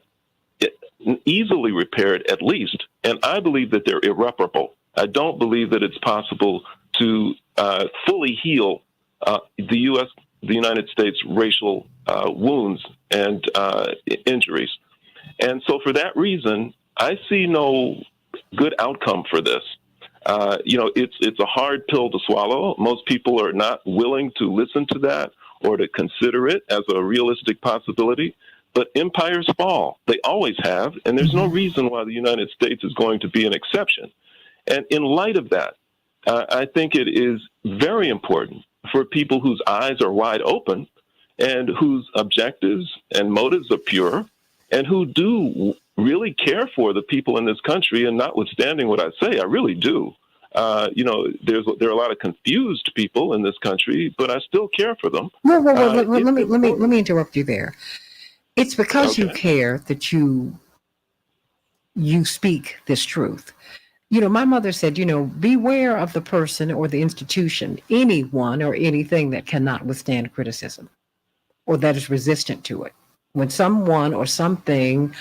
O: easily repaired, at least, and I believe that they're irreparable. I don't believe that it's possible to fully heal the United States racial wounds and injuries. And so for that reason, I see no good outcome for this. It's a hard pill to swallow. Most people are not willing to listen to that or to consider it as a realistic possibility. But empires fall. They always have. And there's no reason why the United States is going to be an exception. And in light of that, I think it is very important for people whose eyes are wide open and whose objectives and motives are pure and who do really care for the people in this country. And notwithstanding what I say, I really do. There are a lot of confused people in this country, but I still care for them.
J: Well, let me interrupt you there. It's because you care that you speak this truth. My mother said, beware of the person or the institution, anyone or anything that cannot withstand criticism or that is resistant to it. When someone or something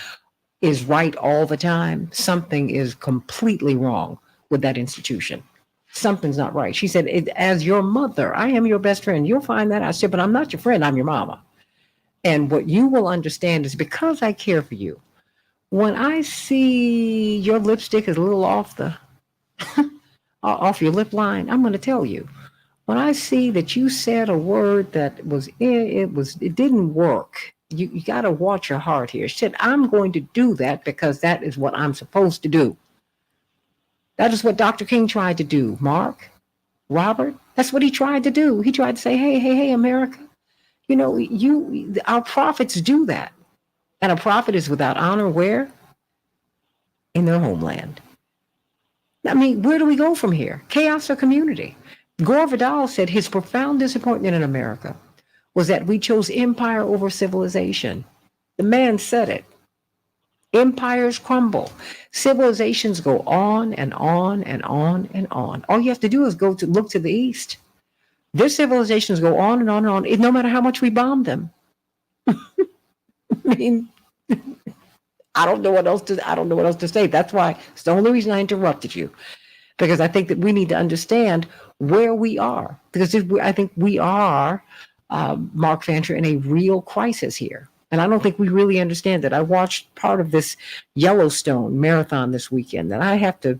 J: is right all the time, something is completely wrong with that institution. Something's not right. She said, as your mother, I am your best friend. You'll find that. I said, but I'm not your friend. I'm your mama. And what you will understand is because I care for you, when I see your lipstick is a little off your lip line, I'm going to tell you. When I see that you said a word that it didn't work, you got to watch your heart here. She said, I'm going to do that because that is what I'm supposed to do. That is what Dr. King tried to do, Mark, Robert. That's what he tried to do. He tried to say, hey, America. Our prophets do that. And a prophet is without honor where? In their homeland. I mean, where do we go from here? Chaos or community? Gore Vidal said his profound disappointment in America was that we chose empire over civilization. The man said it. Empires crumble. Civilizations go on and on and on and on. All you have to do is look to the east. Their civilizations go on and on and on, no matter how much we bomb them. I mean, I don't know what else to say. That's why it's the only reason I interrupted you, because I think that we need to understand where we are. Because I think we are, Mark Fancher, in a real crisis here. And I don't think we really understand that. I watched part of this Yellowstone marathon this weekend, and I have to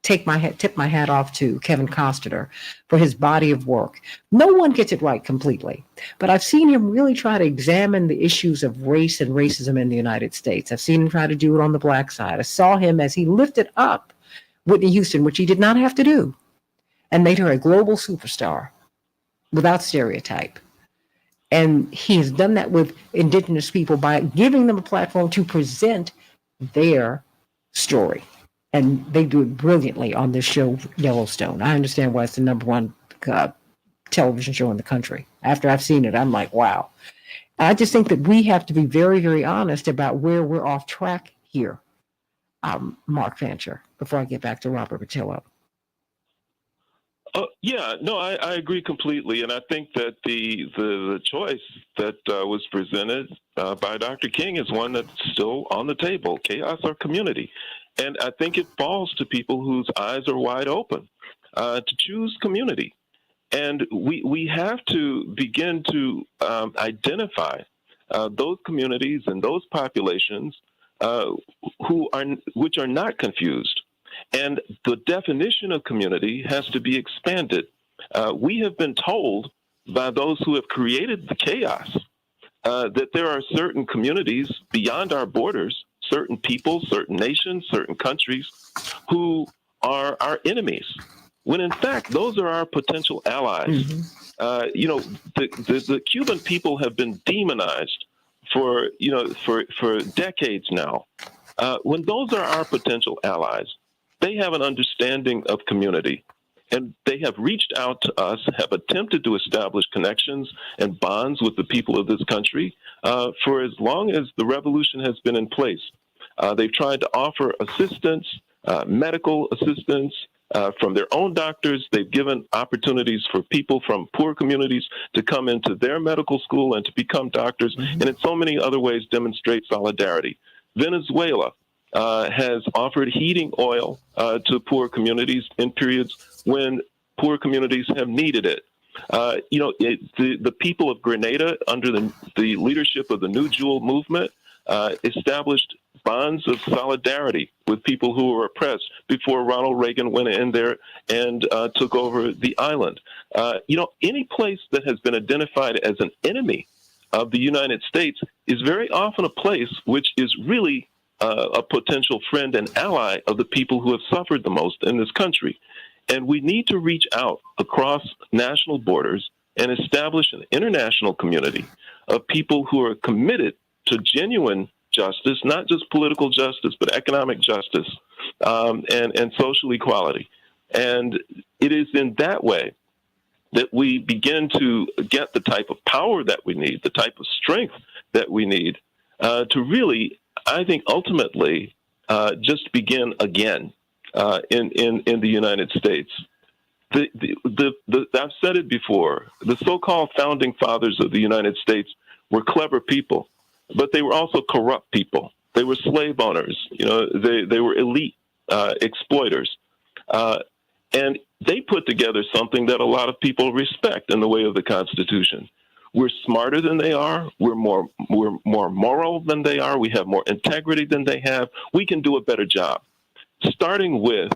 J: tip my hat off to Kevin Costner for his body of work. No one gets it right completely, but I've seen him really try to examine the issues of race and racism in the United States. I've seen him try to do it on the black side. I saw him as he lifted up Whitney Houston, which he did not have to do, and made her a global superstar without stereotype. And he has done that with indigenous people by giving them a platform to present their story. And they do it brilliantly on this show, Yellowstone. I understand why it's the number one television show in the country. After I've seen it, I'm like, wow. I just think that we have to be very, very honest about where we're off track here, Mark Fancher, before I get back to Robert Patillo.
O: I agree completely. And I think that the choice that was presented by Dr. King is one that's still on the table, chaos or community. And I think it falls to people whose eyes are wide open to choose community. And we have to begin to identify those communities and those populations which are not confused. And the definition of community has to be expanded. We have been told by those who have created the chaos that there are certain communities beyond our borders, certain people, certain nations, certain countries who are our enemies, when in fact those are our potential allies. The Cuban people have been demonized for decades now. When those are our potential allies, they have an understanding of community, and they have reached out to us, have attempted to establish connections and bonds with the people of this country for as long as the revolution has been in place. They've tried to offer assistance, medical assistance, from their own doctors. They've given opportunities for people from poor communities to come into their medical school and to become doctors, and in so many other ways demonstrate solidarity. Venezuela has offered heating oil to poor communities in periods when poor communities have needed it. The people of Grenada, under the leadership of the New Jewel movement, established bonds of solidarity with people who were oppressed before Ronald Reagan went in there and took over the island. Any place that has been identified as an enemy of the United States is very often a place which is really a potential friend and ally of the people who have suffered the most in this country. And we need to reach out across national borders and establish an international community of people who are committed to genuine justice, not just political justice, but economic justice and social equality. And it is in that way that we begin to get the type of power that we need, the type of strength that we need to really, I think, ultimately just begin again in the United States. I've said it before, the so-called founding fathers of the United States were clever people, but they were also corrupt people. They were slave owners. They were elite exploiters. And they put together something that a lot of people respect in the way of the Constitution. We're smarter than they are. We're more moral than they are. We have more integrity than they have. We can do a better job, starting with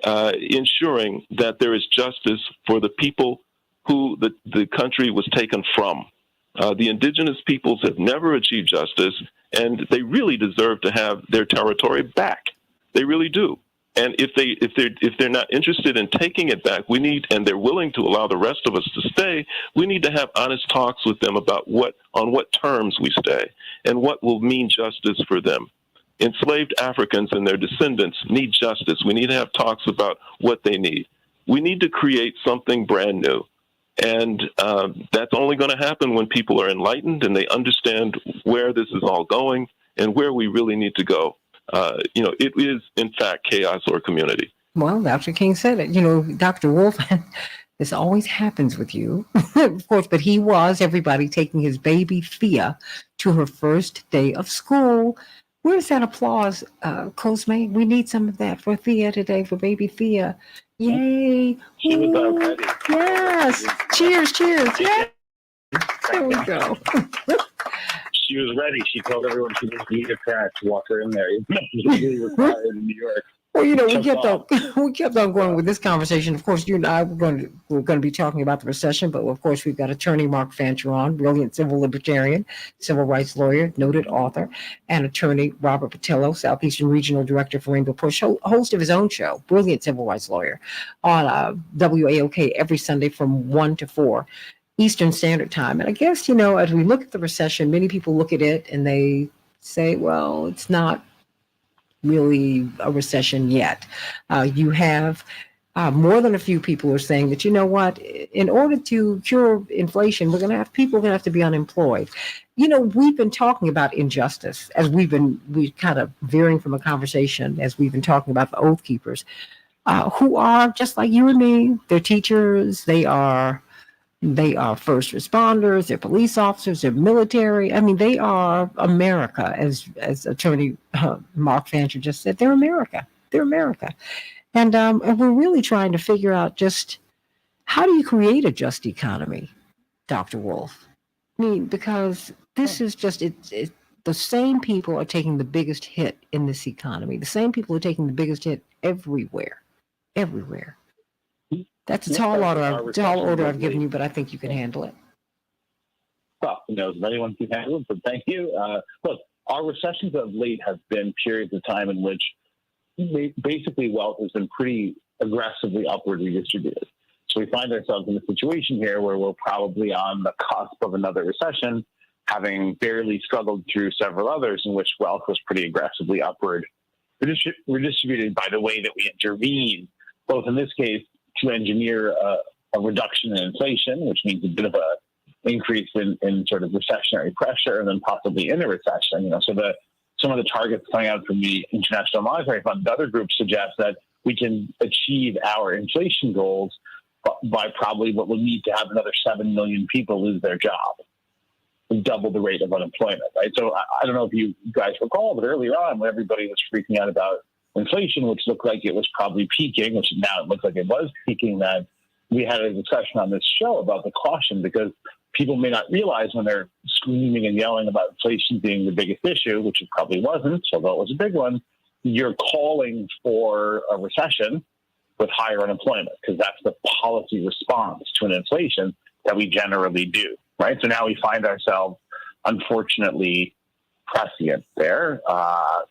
O: ensuring that there is justice for the people who the country was taken from. The indigenous peoples have never achieved justice, and they really deserve to have their territory back. They really do. And if they're not interested in taking it back, and they're willing to allow the rest of us to stay, we need to have honest talks with them about on what terms we stay and what will mean justice for them. Enslaved Africans and their descendants need justice. We need to have talks about what they need. We need to create something brand new. And that's only going to happen when people are enlightened and they understand where this is all going and where we really need to go. It is, in fact, chaos or community.
J: Well, Dr. King said it. Dr. Wolf, this always happens with you, of course, but he was, everybody, taking his baby Thea to her first day of school. Where's that applause, Cosme? We need some of that for Thea today, for baby Thea. Yay.
N: She was already.
J: Yes. Cheers, cheers. Yeah. There we go.
N: She was ready. She told everyone she didn't need a parent to walk her in there. Even though it was legally required in New York.
J: Well, we kept on going with this conversation. Of course, you and I we're going to be talking about the recession, but of course, we've got attorney Mark Fancher on, brilliant civil libertarian, civil rights lawyer, noted author, and attorney Robert Patillo, Southeastern Regional Director for Rainbow Push, host of his own show, brilliant civil rights lawyer, on WAOK every Sunday from 1 to 4 Eastern Standard Time. And I guess, as we look at the recession, many people look at it and they say, well, it's not really a recession yet. You have more than a few people are saying that, in order to cure inflation, people are going to have to be unemployed. We've been talking about injustice as we kind of veering from a conversation as we've been talking about the Oath Keepers, who are just like you and me. They're teachers. They are first responders, they're police officers, they're military. I mean, they are America, as attorney Mark Fancher just said. They're America. They're America. And we're really trying to figure out just how do you create a just economy, Dr. Wolf? I mean, because this is just, the same people are taking the biggest hit in this economy. The same people are taking the biggest hit everywhere. That's a tall order I've given you, but I think you can handle it.
N: Well, if anyone can handle it, but thank you. Look, our recessions of late have been periods of time in which basically wealth has been pretty aggressively upwardly distributed. So we find ourselves in a situation here where we're probably on the cusp of another recession, having barely struggled through several others in which wealth was pretty aggressively upward redistributed by the way that we intervene, both in this case to engineer a reduction in inflation, which means a bit of a increase in sort of recessionary pressure, and then possibly in a recession. So some of the targets coming out from the International Monetary Fund and other groups suggest that we can achieve our inflation goals by probably what we'll need to have another 7 million people lose their job and double the rate of unemployment, right? So I don't know if you guys recall, but earlier on when everybody was freaking out about inflation, which looked like it was probably peaking, which now it looks like it was peaking, that we had a discussion on this show about the caution, because people may not realize when they're screaming and yelling about inflation being the biggest issue, which it probably wasn't, although it was a big one, you're calling for a recession with higher unemployment, because that's the policy response to an inflation that we generally do, right? So now we find ourselves, unfortunately, prescient there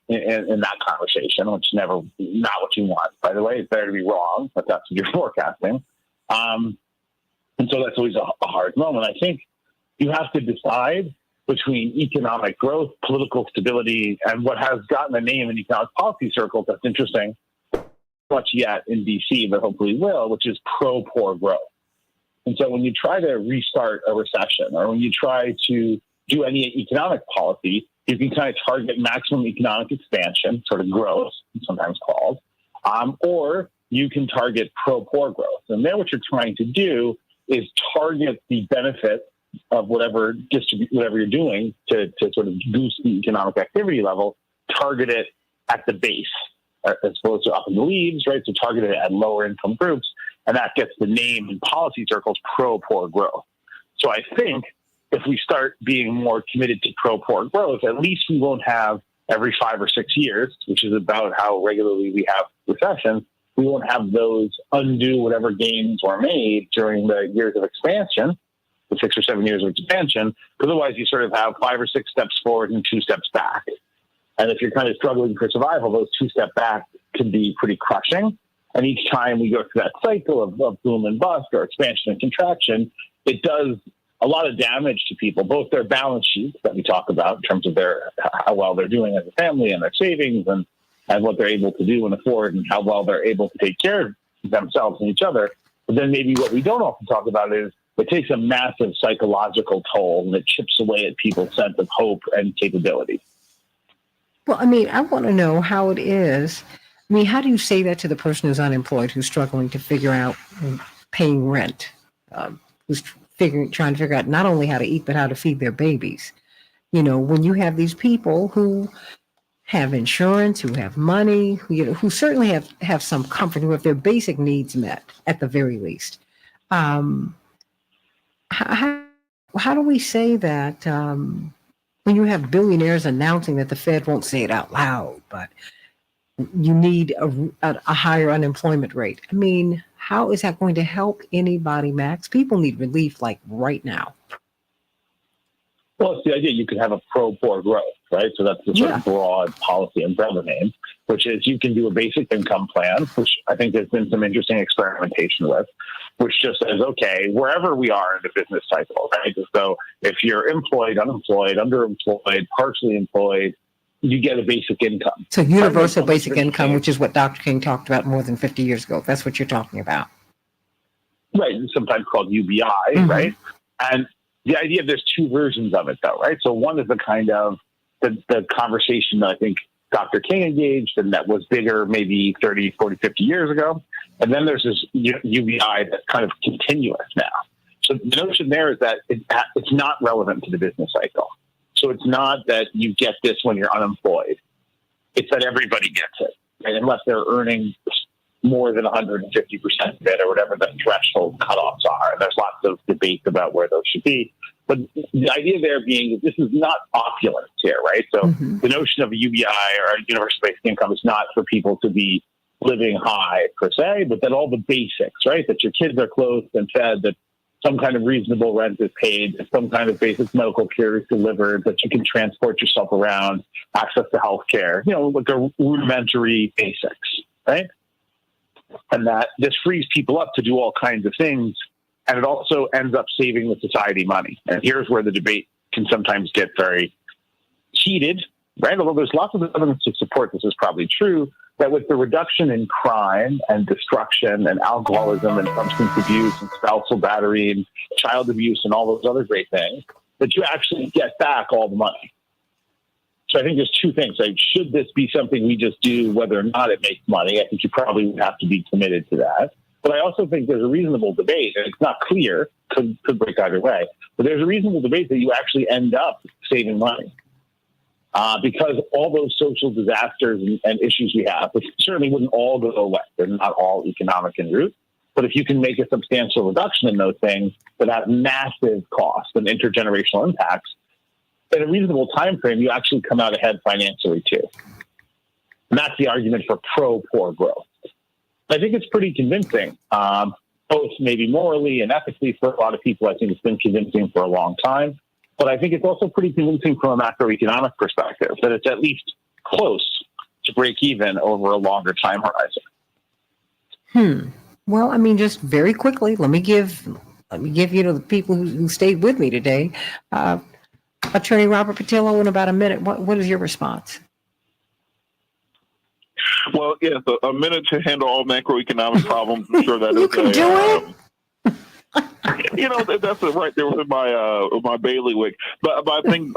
N: in that conversation, which is never not what you want, by the way. It's better to be wrong, but that's what you're forecasting. And so that's always a hard moment. I think you have to decide between economic growth, political stability, and what has gotten a name in economic policy circles that's interesting, much yet in DC, but hopefully will, which is pro-poor growth. And so when you try to restart a recession, or when you try to do any economic policy, you can kind of target maximum economic expansion, sort of growth, sometimes called, or you can target pro-poor growth. And then what you're trying to do is target the benefit of whatever you're doing to sort of boost the economic activity level, target it at the base as opposed to up in the leaves, right? So target it at lower income groups, and that gets the name in policy circles pro-poor growth. So I think if we start being more committed to pro-poor growth, at least we won't have every 5 or 6 years, which is about how regularly we have recessions, we won't have those undo whatever gains were made during the years of expansion, the 6 or 7 years of expansion. Otherwise, you sort of have 5 or 6 steps forward and 2 steps back. And if you're kind of struggling for survival, those 2 steps back can be pretty crushing. And each time we go through that cycle of boom and bust or expansion and contraction, it does a lot of damage to people, both their balance sheets that we talk about in terms of how well they're doing as a family and their savings and what they're able to do and afford and how well they're able to take care of themselves and each other. But then maybe what we don't often talk about is it takes a massive psychological toll and it chips away at people's sense of hope and capability.
J: Well, I mean, I want to know how it is. I mean, how do you say that to the person who's unemployed, who's struggling to figure out paying rent, who's trying to figure out not only how to eat, but how to feed their babies? You know, when you have these people who have insurance, who have money, who certainly have some comfort, who have their basic needs met at the very least. How do we say that when you have billionaires announcing that the Fed won't say it out loud, but you need a higher unemployment rate? I mean, how is that going to help anybody, Max? People need relief like right now.
N: Well, it's the idea you could have a pro-poor growth, right? So that's the sort of broad policy umbrella name, which is you can do a basic income plan, which I think there's been some interesting experimentation with, which just says, okay, wherever we are in the business cycle, right? So if you're employed, unemployed, underemployed, partially employed, you get a basic income.
J: So universal basic income, which is what Dr. King talked about more than 50 years ago. That's what you're talking about.
N: Right, sometimes called UBI, right? And the idea, there's 2 versions of it, though, right? So one is the kind of the conversation that I think Dr. King engaged and that was bigger maybe 30, 40, 50 years ago. And then there's this UBI that's kind of continuous now. So the notion there is that it's not relevant to the business cycle. So it's not that you get this when you're unemployed. It's that everybody gets it, right? Unless they're earning more than 150% of it or whatever the threshold cutoffs are. And there's lots of debate about where those should be. But the idea there being that this is not opulence here, right? So the notion of a UBI or a universal basic income is not for people to be living high per se, but that all the basics, right? That your kids are clothed and fed, that some kind of reasonable rent is paid, that some kind of basic medical care is delivered, that you can transport yourself around, access to health care, like a rudimentary basics, right? And that this frees people up to do all kinds of things. And it also ends up saving the society money. And here's where the debate can sometimes get very heated, right? Although there's lots of evidence to support this is probably true, that with the reduction in crime and destruction and alcoholism and substance abuse and spousal battery and child abuse and all those other great things, that you actually get back all the money.
T: So I think there's two things. Like, should this be something we just do whether or not it makes money? I think you probably would have to be committed to that. But I also think there's a reasonable debate, and it's not clear, could break either way, but there's a reasonable debate that you actually end up saving money. Because all those social disasters and issues we have, which certainly wouldn't all go away, they're not all economic en route, but if you can make a substantial reduction in those things that have massive costs and intergenerational impacts, in a reasonable time frame, you actually come out ahead financially too. And that's the argument for pro-poor growth. I think it's pretty convincing, both maybe morally and ethically for a lot of people. I think it's been convincing for a long time. But I think it's also pretty convincing from a macroeconomic perspective that it's at least close to break even over a longer time horizon.
J: Well, I mean, just very quickly, let me give the people who stayed with me today. Attorney Robert Patillo, in about a minute, what is your response?
P: Well, yes, a minute to handle all macroeconomic problems. I'm sure that
J: you can do it.
P: That's right there within my bailiwick. But I think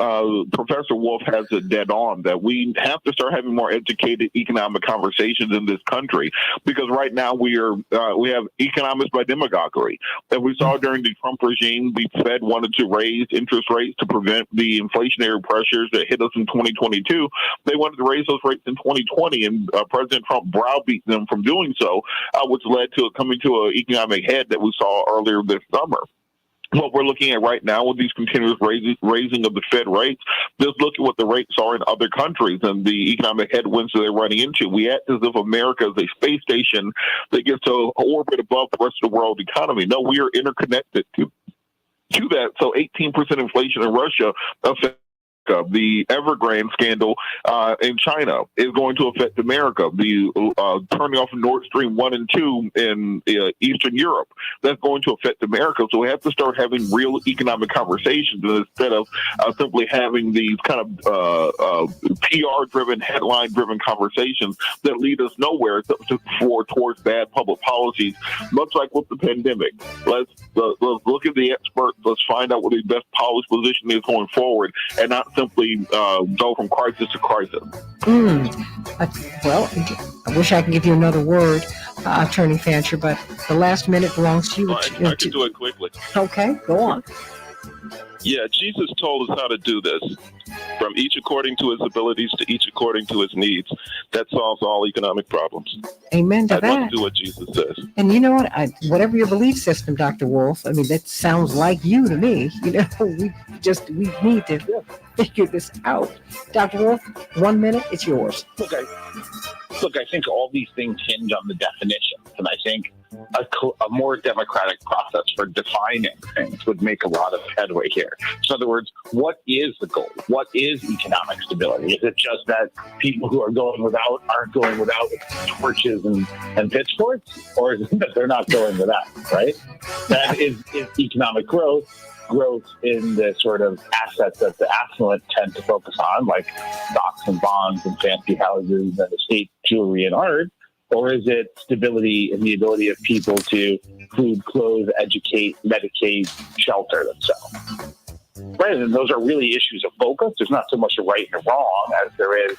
P: Professor Wolf has it dead on that we have to start having more educated economic conversations in this country, because right now we have economists by demagoguery. And we saw during the Trump regime, the Fed wanted to raise interest rates to prevent the inflationary pressures that hit us in 2022. They wanted to raise those rates in 2020, and President Trump browbeat them from doing so, which led to it coming to an economic head that we saw earlier this summer. What we're looking at right now with these continuous raising of the Fed rates, just look at what the rates are in other countries and the economic headwinds that they're running into. We act as if America is a space station that gets to orbit above the rest of the world economy. No, we are interconnected to that. So 18% inflation in Russia affects the Evergrande scandal in China is going to affect America. The turning off of Nord Stream 1 and 2 in Eastern Europe, that's going to affect America. So we have to start having real economic conversations instead of simply having these kind of PR-driven, headline-driven conversations that lead us nowhere towards bad public policies, much like with the pandemic. Let's look at the experts. Let's find out what the best policy position is going forward, and not simply go from crisis to crisis.
J: Well, I wish I could give you another word, Attorney Fancher, but the last minute belongs to you.
O: I can do it quickly.
J: Okay, go on.
O: Yeah, Jesus told us how to do this. From each according to his abilities to each according to his needs. That solves all economic problems.
J: Amen to
O: I'd
J: that.
O: want to do what Jesus says.
J: And you know what? Whatever your belief system, Dr. Wolf, I mean, that sounds like you to me. We need to figure this out. Dr. Wolf, 1 minute, it's yours.
T: Look, I think all these things hinge on the definitions, and I think a more democratic process for defining things would make a lot of headway here. So in other words, what is the goal? What is economic stability? Is it just that people who are going without aren't going without torches and pitchforks? Or is it that they're not going without, right? That is economic growth in the sort of assets that the affluent tend to focus on, like stocks and bonds and fancy houses and estate jewelry and art? Or is it stability in the ability of people to food, clothe, educate, medicate, shelter themselves? Right, and those are really issues of focus. There's not so much a right and a wrong as there is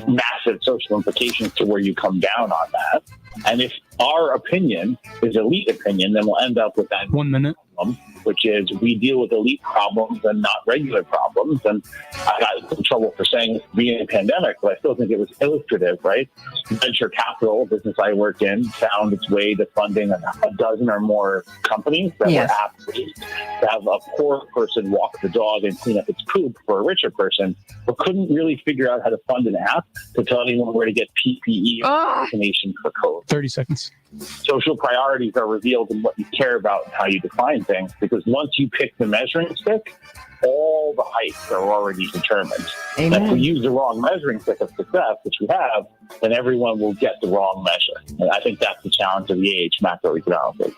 T: massive social implications to where you come down on that. And if our opinion is elite opinion, then we'll end up with that
F: 1 minute
T: problem, which is we deal with elite problems and not regular problems. And I got in trouble for saying this being a pandemic, but I still think it was illustrative, right? Venture capital, business I work in, found its way to funding a dozen or more companies that were app-based to have a poor person walk the dog and clean up its poop for a richer person, but couldn't really figure out how to fund an app to tell anyone where to get PPE or vaccination for COVID.
F: 30 seconds.
T: Social priorities are revealed in what you care about and how you define things, because once you pick the measuring stick, all the heights are already determined. And if we use the wrong measuring stick of success, which we have, then everyone will get the wrong measure. And I think that's the challenge of the age macroeconomically.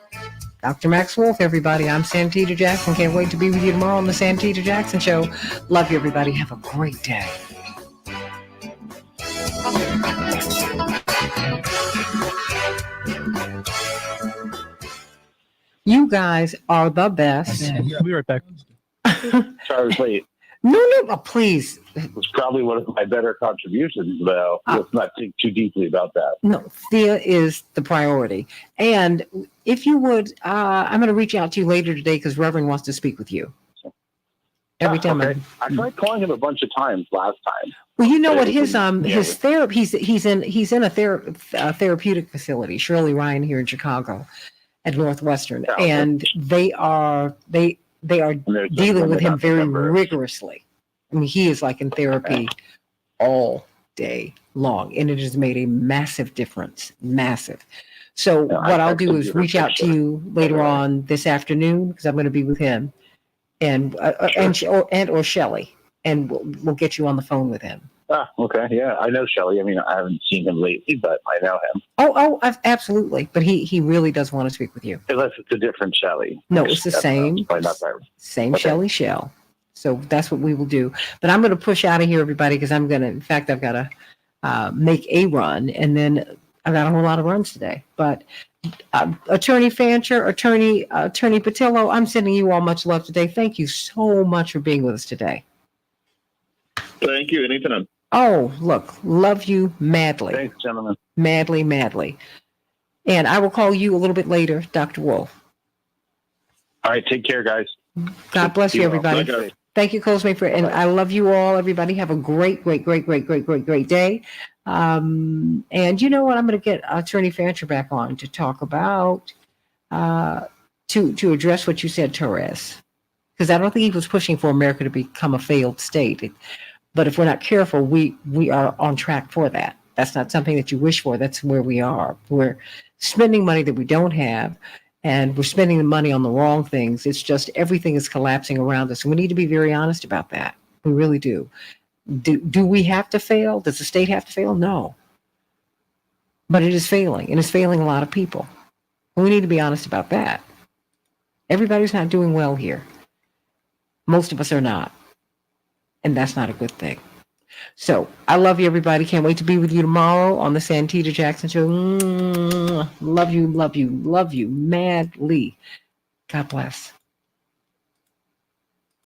J: Dr. Max Wolf, everybody. I'm Santita Jackson. Can't wait to be with you tomorrow on the Santita Jackson Show. Love you, everybody. Have a great day. You guys are the best.
F: We'll be right back.
T: Sorry I was late.
J: No, please.
T: It was probably one of my better contributions, though. Let's not think too deeply about that.
J: No, Thea is the priority. And if you would, I'm going to reach out to you later today because Reverend wants to speak with you. Every time
T: I tried calling him a bunch of times last time.
J: Well, you know what his therapy, he's in a therapeutic facility, Shirley Ryan here in Chicago at Northwestern, and they are dealing with him very rigorously. I mean, he is like in therapy all day long, and it has made a massive difference. Massive. So what I'll do is reach out to you later on this afternoon because I'm going to be with him, and or Shelley, and we'll get you on the phone with him.
T: Okay. Yeah, I know Shelley. I mean, I haven't seen him lately, but I know him.
J: Absolutely. But he really does want to speak with you.
T: Unless it's a different Shelley.
J: No, it's the same. Same Shelley Shell. So that's what we will do. But I'm going to push out of here, everybody, because I've got to make a run, and then I've got a whole lot of runs today. But Attorney Fancher, Attorney Patillo, I'm sending you all much love today. Thank you so much for being with us today.
P: Thank you. Anytime.
J: Oh, look, love you madly.
T: Thanks, gentlemen.
J: Madly, madly. And I will call you a little bit later, Dr. Wolf.
T: All right, take care, guys.
J: God bless you, everybody.
T: Bye,
J: Thank you, Closemaker, and I love you all. Everybody have a great day. And you know what? I'm going to get Attorney Fancher back on to talk about to address what you said, Torres, because I don't think he was pushing for America to become a failed state. But if we're not careful, we are on track for that. That's not something that you wish for. That's where we are. We're spending money that we don't have, and we're spending the money on the wrong things. It's just everything is collapsing around us. And we need to be very honest about that. We really do. Do we have to fail? Does the state have to fail? No. But it is failing, and it's failing a lot of people. And we need to be honest about that. Everybody's not doing well here. Most of us are not. And that's not a good thing. So I love you, everybody. Can't wait to be with you tomorrow on the Santita Jackson Show. Love you madly. God bless.